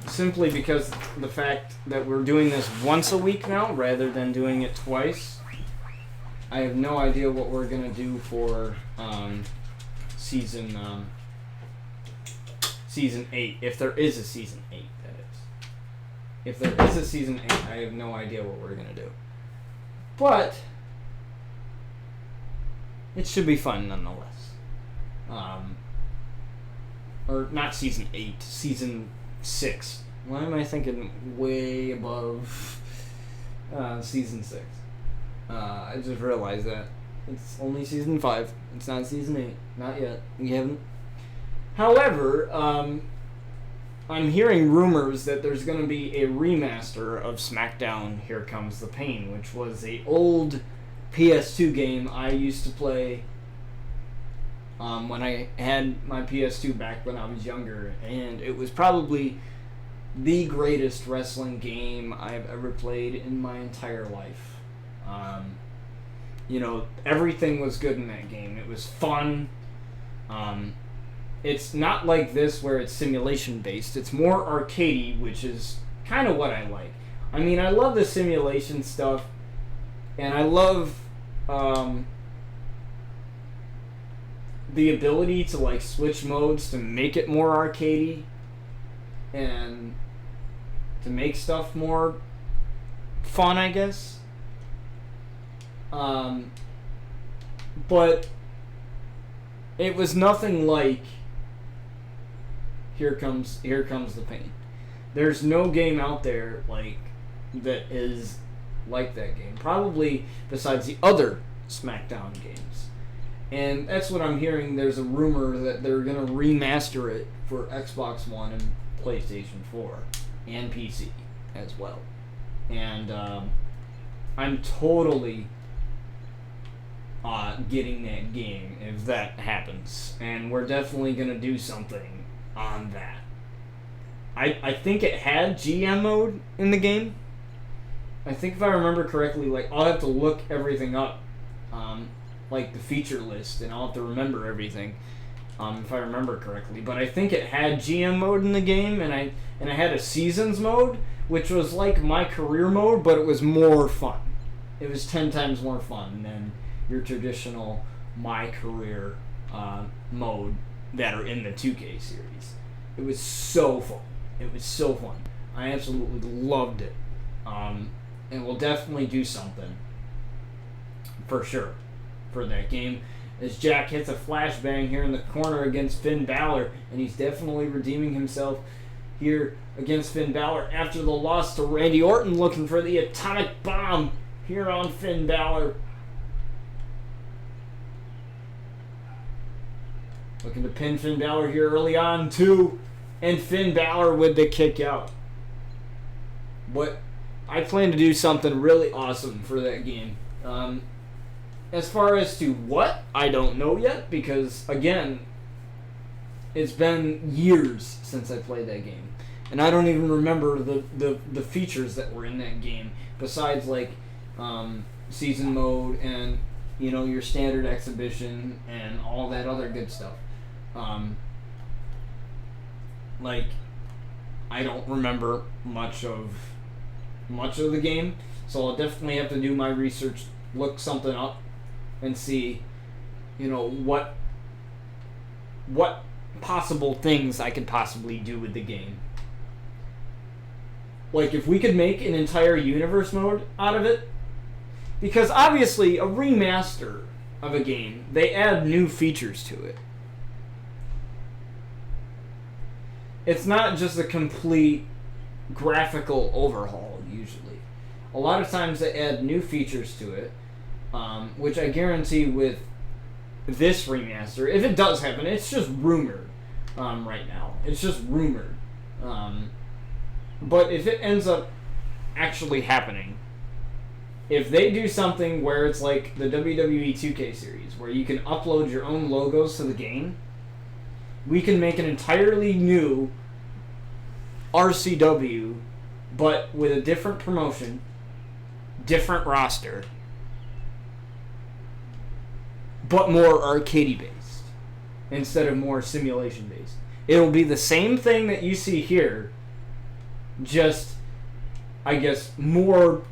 simply because the fact that we're doing this once a week now rather than doing it twice. I have no idea what we're going to do for season 8, if there is a season 8, that is. If there is a season 8, I have no idea what we're going to do. But it should be fun nonetheless. Or not season 8, season 6. Why am I thinking way above season 6? I just realized that. It's only season 5. It's not season 8. Not yet. We haven't. However, I'm hearing rumors that there's going to be a remaster of SmackDown Here Comes the Pain, which was a old PS2 game I used to play when I had my PS2 back when I was younger, and it was probably the greatest wrestling game I've ever played in my entire life. You know, everything was good in that game. It was fun. It's not like this where it's simulation based. It's more arcadey, which is kind of what I like. I mean, I love the simulation stuff, and I love the ability to like switch modes to make it more arcadey and to make stuff more fun, I guess. But it was nothing like Here Comes the Pain. There's no game out there like that is like that game. Probably besides the other SmackDown games. And that's what I'm hearing. There's a rumor that they're going to remaster it for Xbox One and PlayStation 4 and PC as well. And I'm totally getting that game if that happens. And we're definitely going to do something on that. I think it had GM mode in the game. I think if I remember correctly, like I'll have to look everything up, like the feature list, and I'll have to remember everything, if I remember correctly. But I think it had GM mode in the game, and I had a seasons mode, which was like my career mode, but it was more fun. It was 10 times more fun than your traditional my career mode that are in the 2K series. It was so fun. It was so fun. I absolutely loved it. And we'll definitely do something for sure for that game. As Jack hits a flashbang here in the corner against Finn Balor, and he's definitely redeeming himself here against Finn Balor after the loss to Randy Orton, looking for the atomic bomb here on Finn Balor. Looking to pin Finn Balor here early on too, and Finn Balor with the kick out. But I plan to do something really awesome for that game. As far as to what, I don't know yet, because again, it's been years since I played that game, and I don't even remember the features that were in that game. Besides, like, season mode and, you know, your standard exhibition and all that other good stuff. Like, I don't remember much of the game, so I'll definitely have to do my research, look something up, and see, you know, what possible things I could possibly do with the game. Like, if we could make an entire universe mode out of it, because obviously a remaster of a game, they add new features to it. It's not just a complete graphical overhaul, usually. A lot of times they add new features to it, which I guarantee with this remaster, if it does happen, it's just rumored right now. It's just rumored. But if it ends up actually happening, if they do something where it's like the WWE 2K series, where you can upload your own logos to the game, we can make an entirely new RCW, but with a different promotion, different roster, but more arcadey based instead of more simulation based. It'll be the same thing that you see here, just, I guess, more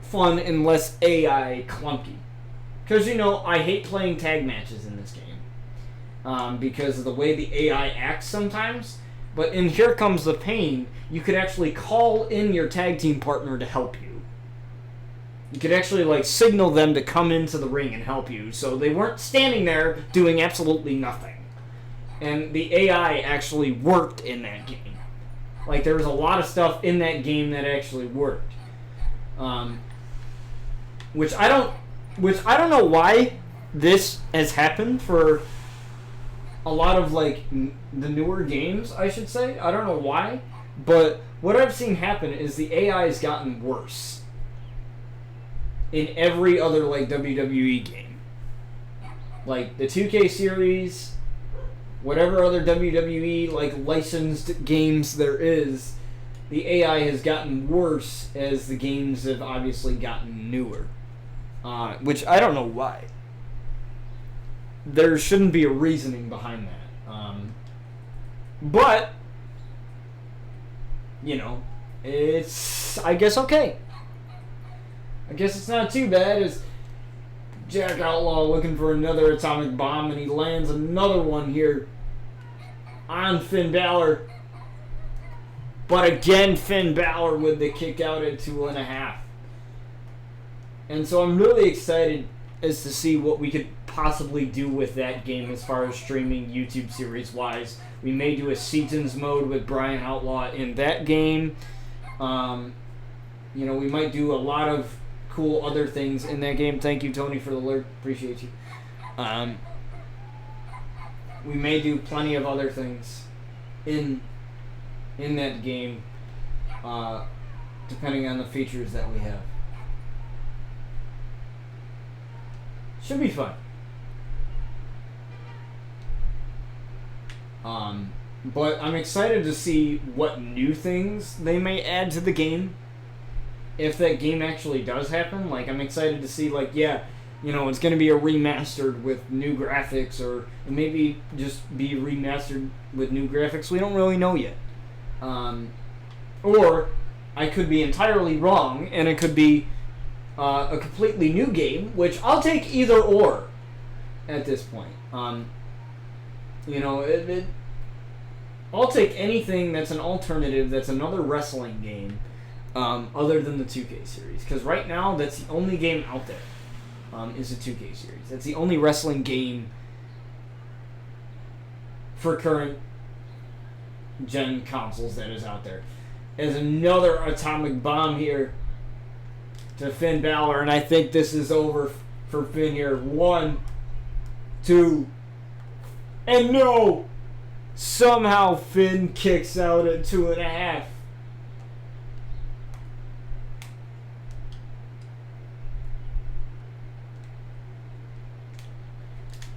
fun and less AI clunky. Because, you know, I hate playing tag matches in this game. Because of the way the AI acts sometimes. But in Here Comes the Pain, you could actually call in your tag team partner to help you. You could actually, like, signal them to come into the ring and help you. So they weren't standing there doing absolutely nothing. And the AI actually worked in that game. Like, there was a lot of stuff in that game that actually worked. Which I don't know why this has happened for a lot of, like, the newer games, I should say. I don't know why, but what I've seen happen is the AI has gotten worse in every other, like, WWE game. Like, the 2K series, whatever other WWE, like, licensed games there is, the AI has gotten worse as the games have obviously gotten newer. Which I don't know why. There shouldn't be a reasoning behind that. But, you know, it's, I guess, okay. I guess it's not too bad as Jack Outlaw looking for another atomic bomb, and he lands another one here on Finn Balor. But again, Finn Balor with the kick out at 2.5. And so I'm really excited as to see what we could possibly do with that game as far as streaming YouTube series wise. We may do a Seasons mode with Brian Outlaw in that game. You know, we might do a lot of cool other things in that game. Thank you, Tony, for the alert. Appreciate you. We may do plenty of other things in that game, depending on the features that we have. Should be fun. But I'm excited to see what new things they may add to the game. If that game actually does happen, like, I'm excited to see, like, yeah, you know, it's going to be a remastered with new graphics, or maybe just be remastered with new graphics. We don't really know yet. Or I could be entirely wrong, and it could be a completely new game, which I'll take either or at this point. You know, I'll take anything that's an alternative, that's another wrestling game, other than the 2K series. Because right now, that's the only game out there, is the 2K series. That's the only wrestling game for current gen consoles that is out there. There's another atomic bomb here to Finn Balor, and I think this is over for Finn here. 1, 2, and no! Somehow Finn kicks out at 2.5.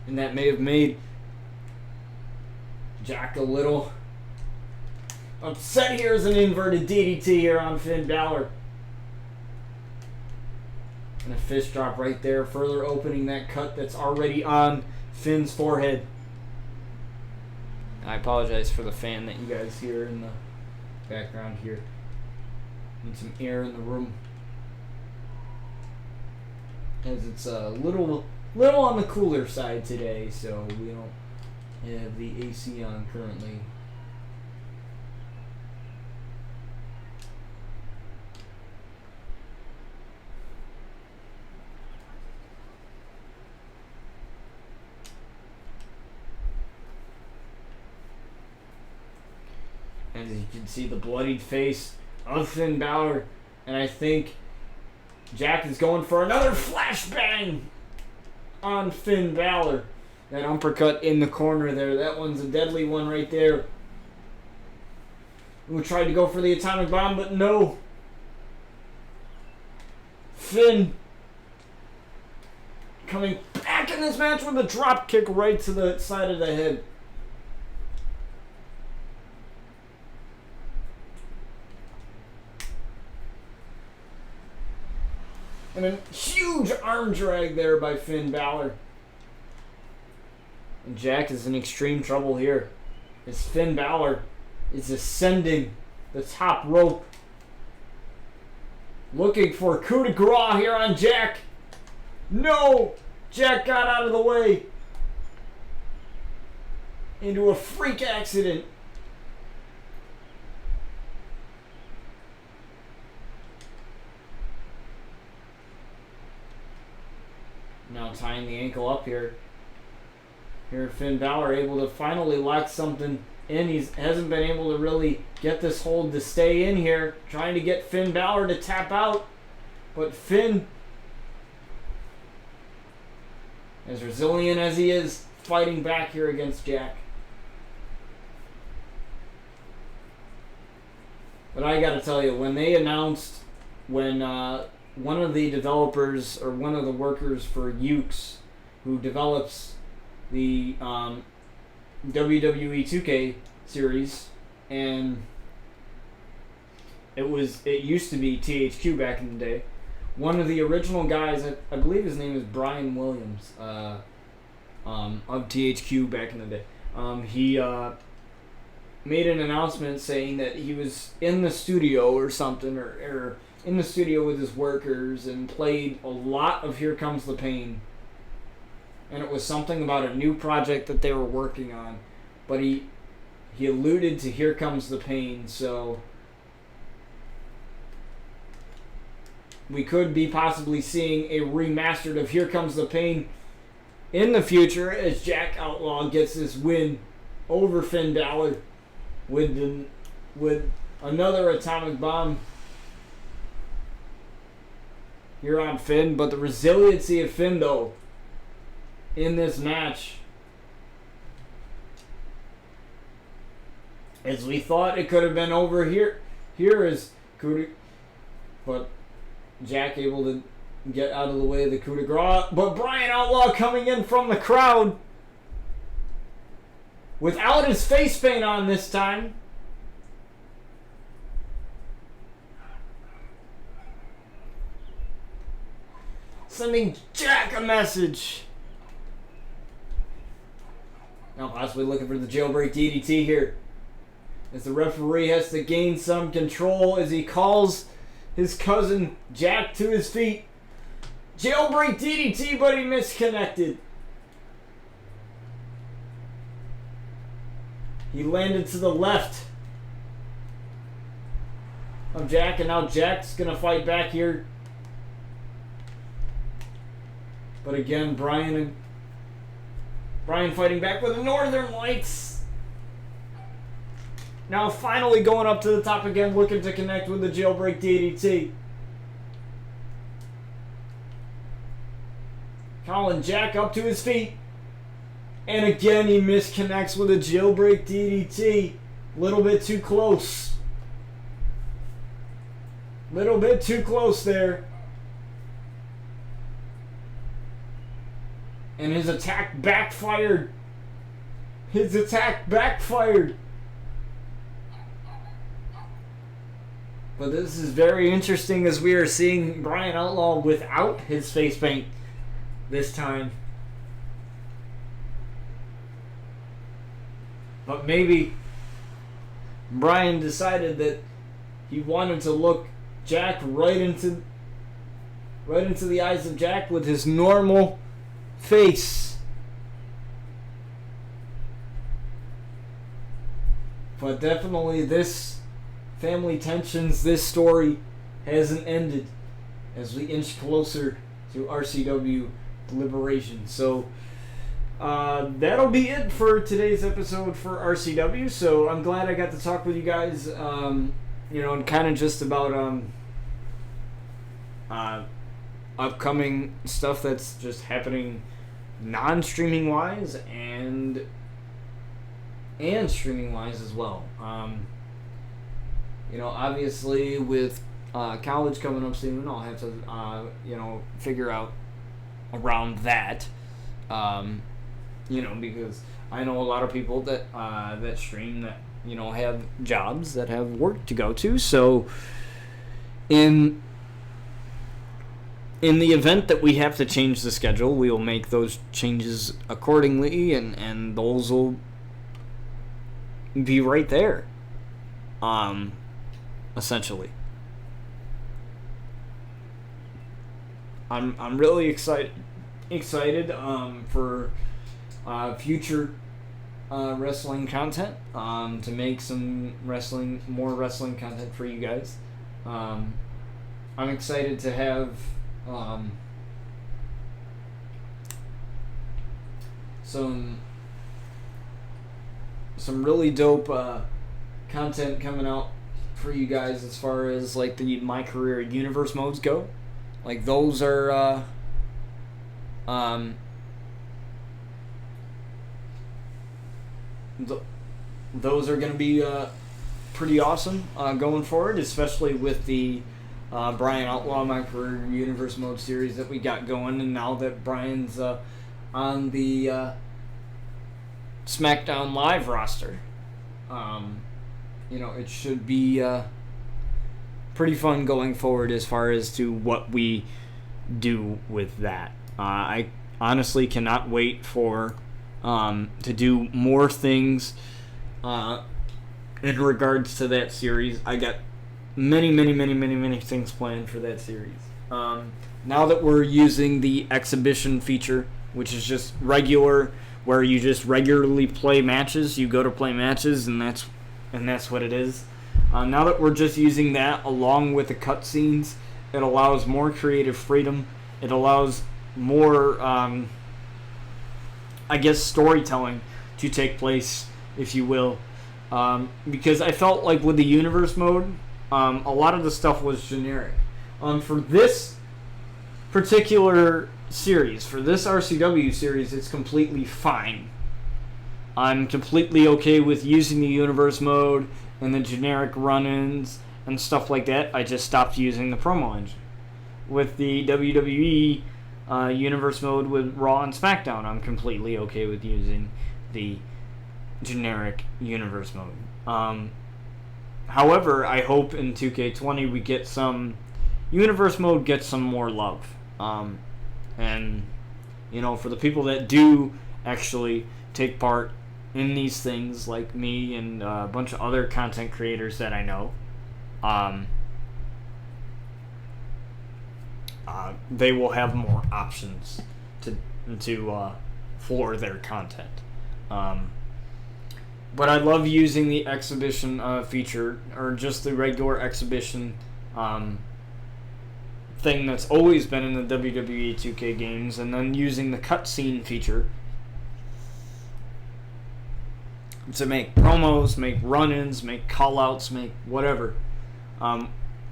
And that may have made Jack a little upset. Here is an inverted DDT here on Finn Balor. And a fist drop right there, further opening that cut that's already on Finn's forehead. I apologize for the fan that you guys hear in the background here. Need some air in the room, as it's a little on the cooler side today, so we don't have the AC on currently. As you can see, the bloodied face of Finn Balor, and I think Jack is going for another flashbang on Finn Balor. That uppercut in the corner there, that one's a deadly one right there. We tried to go for the atomic bomb, but no. Finn coming back in this match with a drop kick right to the side of the head. And a huge arm drag there by Finn Balor. And Jack is in extreme trouble here, as Finn Balor is ascending the top rope, looking for coup de grace here on Jack. No! Jack got out of the way into a freak accident. Now tying the ankle up here. Here Finn Balor able to finally lock something in. He hasn't been able to really get this hold to stay in here. Trying to get Finn Balor to tap out. But Finn, as resilient as he is, fighting back here against Jack. But I gotta tell you, when they announced, when one of the developers or one of the workers for Ukes, who develops the WWE 2K series, and it used to be THQ back in the day. One of the original guys, I believe his name is Brian Williams, of THQ back in the day. He made an announcement saying that he was in the studio or something, or in the studio with his workers, and played a lot of Here Comes the Pain. And it was something about a new project that they were working on. But he alluded to Here Comes the Pain, so we could be possibly seeing a remastered of Here Comes the Pain in the future, as Jack Outlaw gets this win over Finn Balor with another atomic bomb here on Finn. But the resiliency of Finn, though, in this match, as we thought it could have been over here is but Jack able to get out of the way of the coup de grace. But Brian Outlaw coming in from the crowd without his face paint on this time. Sending Jack a message. Now possibly looking for the jailbreak DDT here, as the referee has to gain some control as he calls his cousin Jack to his feet. Jailbreak DDT, but he misconnected. He landed to the left of Jack, and now Jack's going to fight back here. But again, Brian fighting back with the Northern Lights. Now finally going up to the top again, looking to connect with the jailbreak DDT. Calling Jack up to his feet. And again, he misconnects with a jailbreak DDT. Little bit too close. Little bit too close there. And his attack backfired. His attack backfired. But this is very interesting as we are seeing Brian Outlaw without his face paint this time. But maybe Brian decided that he wanted to look Jack right into the eyes of Jack with his normal face. But definitely this family tensions, this story hasn't ended as we inch closer to RCW deliberation. So that'll be it for today's episode for RCW. So I'm glad I got to talk with you guys, and kind of just about upcoming stuff that's just happening non-streaming wise and streaming wise as well. Obviously with college coming up soon, I'll have to figure out around that. Because I know a lot of people that that stream that have jobs, that have work to go to. So in the event that we have to change the schedule, we will make those changes accordingly, and those will be right there. Essentially, I'm really excited for future wrestling content, to make some more wrestling content for you guys. I'm excited to have some really dope content coming out for you guys as far as like the My Career Universe modes go. Like those are those are going to be pretty awesome going forward, especially with the Brian Outlaw My Career Universe mode series that we got going, and now that Brian's on the SmackDown Live roster. It should be pretty fun going forward as far as to what we do with that. I honestly cannot wait for to do more things in regards to that series. I got many things planned for that series. Now that we're using the exhibition feature, which is just regular, where you just regularly play matches, you go to play matches, and that's what it is. Now that we're just using that along with the cutscenes, it allows more creative freedom. It allows more, storytelling to take place, if you will. Because I felt like with the universe mode, a lot of the stuff was generic. For this particular series, for this RCW series, it's completely fine. I'm completely okay with using the universe mode and the generic run-ins and stuff like that. I just stopped using the promo engine. With the WWE universe mode with Raw and SmackDown, I'm completely okay with using the generic universe mode. However, I hope in 2K20 we get some universe mode gets some more love. And for the people that do actually take part in these things, like me and a bunch of other content creators that I know, they will have more options to for their content. But I love using the exhibition feature, or just the regular exhibition thing that's always been in the WWE 2K games, and then using the cutscene feature to make promos, make run-ins, make call-outs, make whatever.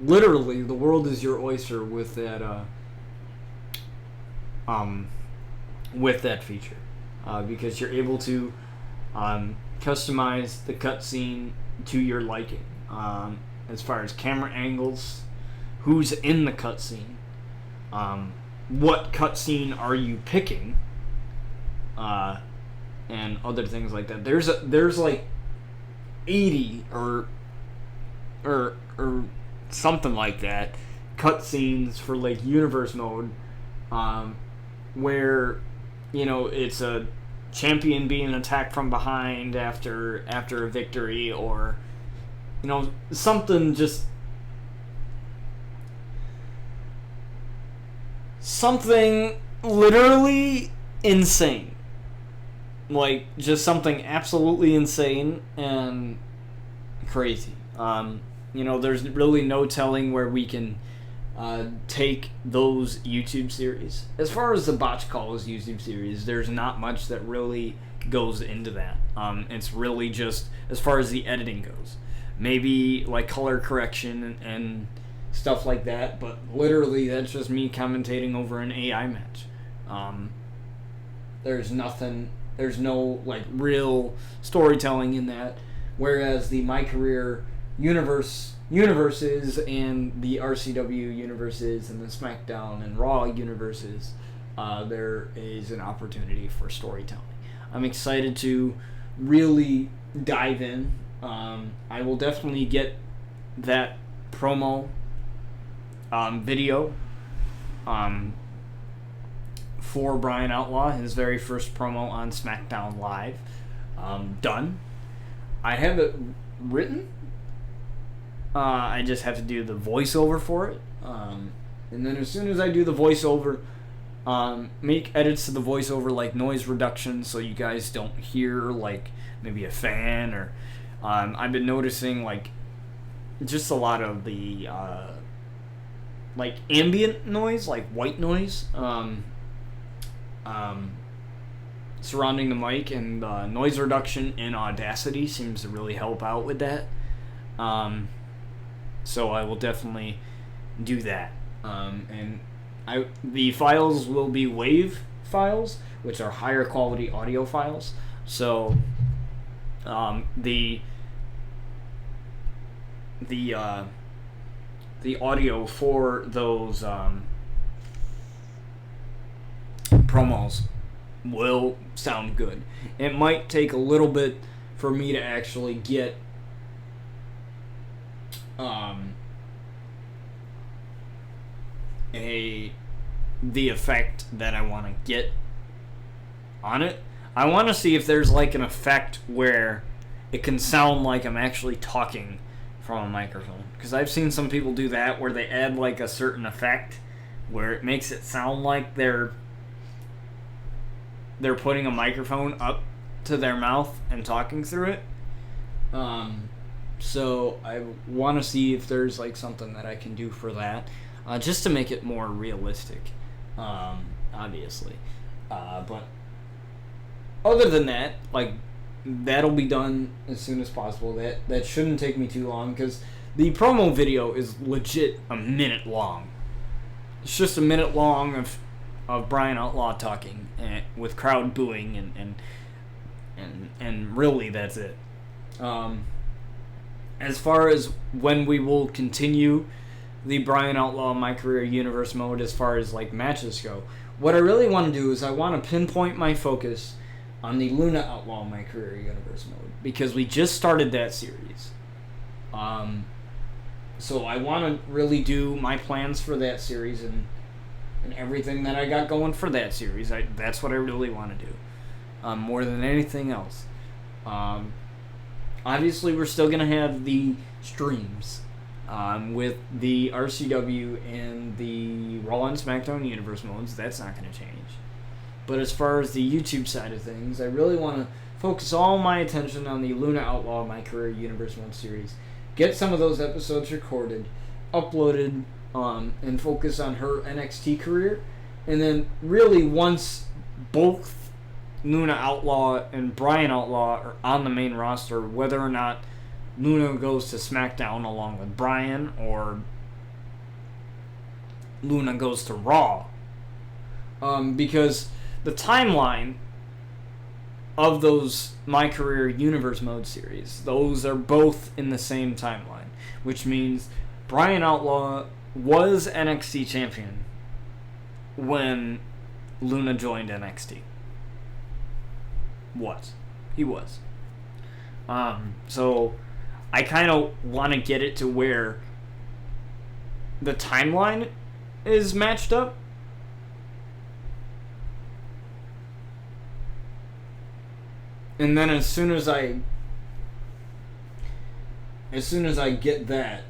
Literally, the world is your oyster with that feature, because you're able to customize the cutscene to your liking, as far as camera angles, who's in the cutscene, what cutscene are you picking, and other things like that. There's like 80 or something like that, cutscenes for like universe mode, where it's a champion being attacked from behind after a victory, or something literally insane, like just something absolutely insane and crazy. There's really no telling where we can take those YouTube series. As far as the Botch Calls YouTube series, there's not much that really goes into that. It's really just as far as the editing goes. Maybe like color correction and stuff like that, but literally that's just me commentating over an AI match. There's no like real storytelling in that. Whereas the My Career universes and the RCW universes and the SmackDown and Raw universes, there is an opportunity for storytelling. I'm excited to really dive in. I will definitely get that promo video for Brian Outlaw, his very first promo on SmackDown Live, done. I have it written. I just have to do the voiceover for it. And then as soon as I do the voiceover, make edits to the voiceover like noise reduction so you guys don't hear like maybe a fan or I've been noticing like just a lot of the like ambient noise, like white noise surrounding the mic, and noise reduction in Audacity seems to really help out with that. So I will definitely do that. And the files will be WAV files, which are higher quality audio files. So the audio for those promos will sound good. It might take a little bit for me to actually get the effect that I want to get on it. I want to see if there's like an effect where it can sound like I'm actually talking from a microphone, because I've seen some people do that where they add like a certain effect where it makes it sound like they're putting a microphone up to their mouth and talking through it. So I want to see if there's like something that I can do for that, just to make it more realistic, obviously. But other than that, like, that'll be done as soon as possible. That shouldn't take me too long, because the promo video is legit a minute long. It's just a minute long of Brian Outlaw talking with crowd booing and really that's it. As far as when we will continue the Brian Outlaw My Career Universe mode, as far as like matches go, what I really want to do is I want to pinpoint my focus on the Luna Outlaw My Career Universe mode, because we just started that series. So I want to really do my plans for that series and everything that I got going for that series. That's what I really want to do, more than anything else. Obviously, we're still going to have the streams with the RCW and the Raw and SmackDown Universe modes. That's not going to change. But as far as the YouTube side of things, I really want to focus all my attention on the Luna Outlaw My Career Universe mode series. Get some of those episodes recorded, uploaded, and focus on her NXT career. And then really once both Luna Outlaw and Brian Outlaw are on the main roster, whether or not Luna goes to SmackDown along with Brian or Luna goes to Raw. Because the timeline of those My Career Universe mode series, those are both in the same timeline, which means Brian Outlaw was NXT champion when Luna joined NXT. He was. So I kind of want to get it to where the timeline is matched up. And then as soon as I get that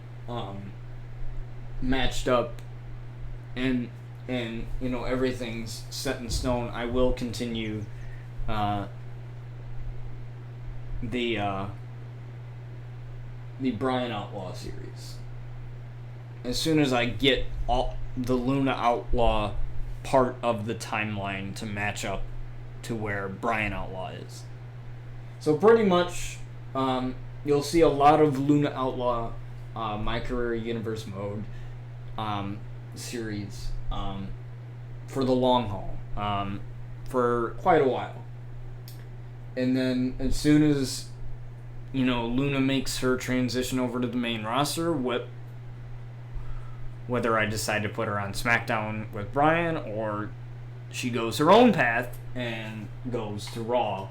matched up and everything's set in stone, I will continue the Brian Outlaw series. As soon as I get all the Luna Outlaw part of the timeline to match up to where Brian Outlaw is. So pretty much, you'll see a lot of Luna Outlaw, My Career Universe Mode series for the long haul, for quite a while. And then as soon as Luna makes her transition over to the main roster, whether I decide to put her on SmackDown with Brian or she goes her own path and goes to Raw,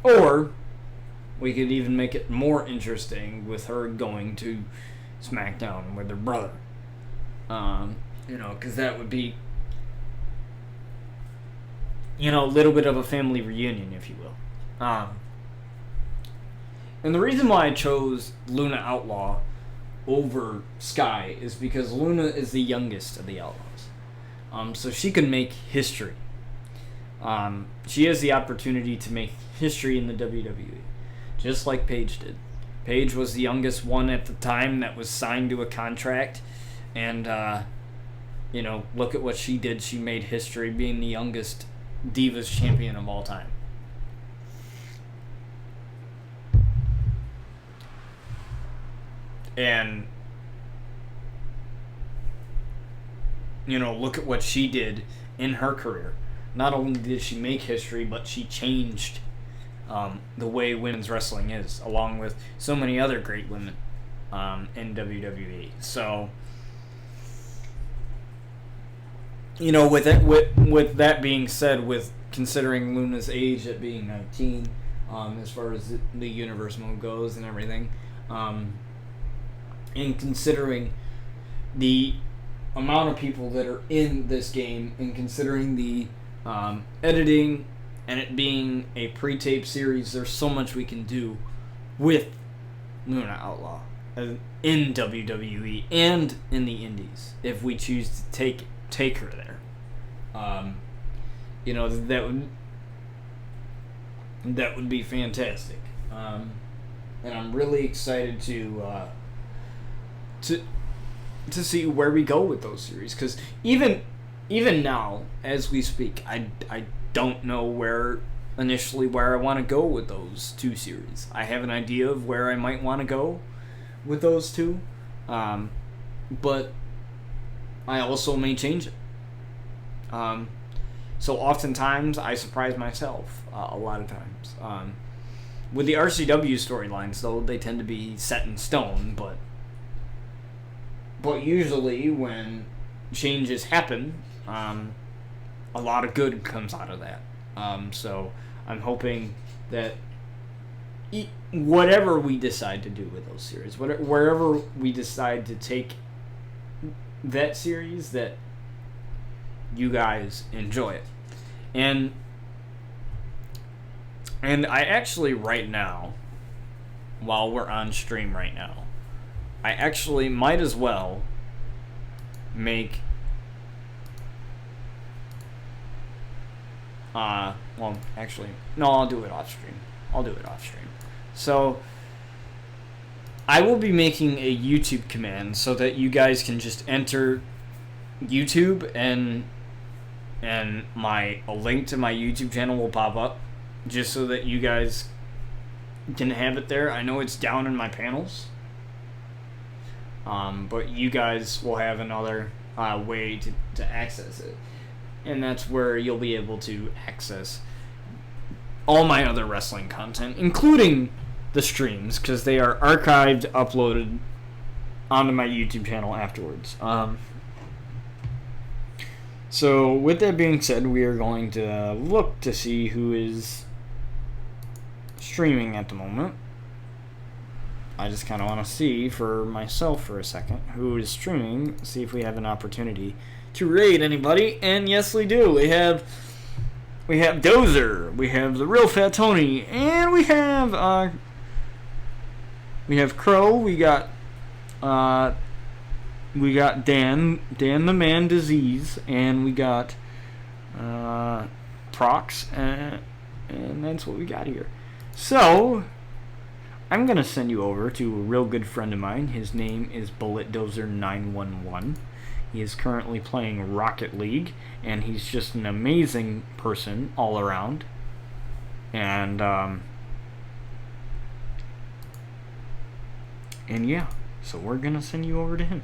or we could even make it more interesting with her going to SmackDown with her brother. Because that would be, a little bit of a family reunion, if you will. And the reason why I chose Luna Outlaw over Sky is because Luna is the youngest of the Outlaws. So she can make history. She has the opportunity to make history in the WWE, just like Paige did. Paige was the youngest one at the time that was signed to a contract, and look at what she did. She made history, being the youngest Divas champion of all time. And look at what she did in her career. Not only did she make history, but she changed the way women's wrestling is, along with so many other great women in WWE. So, with that being said, with considering Luna's age at being 19, as far as the universe mode goes and everything, and considering the amount of people that are in this game, and considering the editing and it being a pre-tape series, there's so much we can do with Luna Outlaw in WWE and in the Indies if we choose to take her there. That would be fantastic. And I'm really excited to see where we go with those series, because even now as we speak, I don't know where I want to go with those two series. I have an idea of where I might want to go with those two, but I also may change it. So oftentimes I surprise myself a lot of times. With the RCW storylines, though, they tend to be set in stone, but usually when changes happen, a lot of good comes out of that. So I'm hoping that whatever we decide to do with those series, wherever we decide to take that series, that you guys enjoy it. And I actually right now, while we're on stream right now, I actually might as well make I'll do it off stream. So I will be making a YouTube command so that you guys can just enter YouTube, and a link to my YouTube channel will pop up, just so that you guys can have it there. I know it's down in my panels, but you guys will have another way to access it, and that's where you'll be able to access all my other wrestling content, including the streams, because they are archived, uploaded onto my YouTube channel afterwards. So with that being said, we are going to look to see who is streaming at the moment. I just kind of want to see for myself for a second who is streaming, see if we have an opportunity to raid anybody. And yes, we do. We have Dozer, we have the Real Fat Tony, and we have Crow. We got Dan the Man Disease, and we got Prox, and that's what we got here. So I'm gonna send you over to a real good friend of mine. His name is BulletDozer911. He is currently playing Rocket League, and he's just an amazing person all around. And yeah, so we're gonna send you over to him.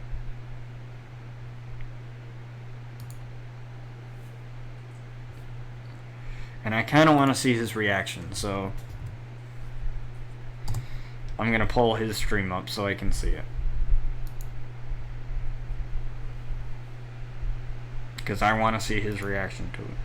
And I kind of want to see his reaction, so I'm going to pull his stream up so I can see it. Because I want to see his reaction to it.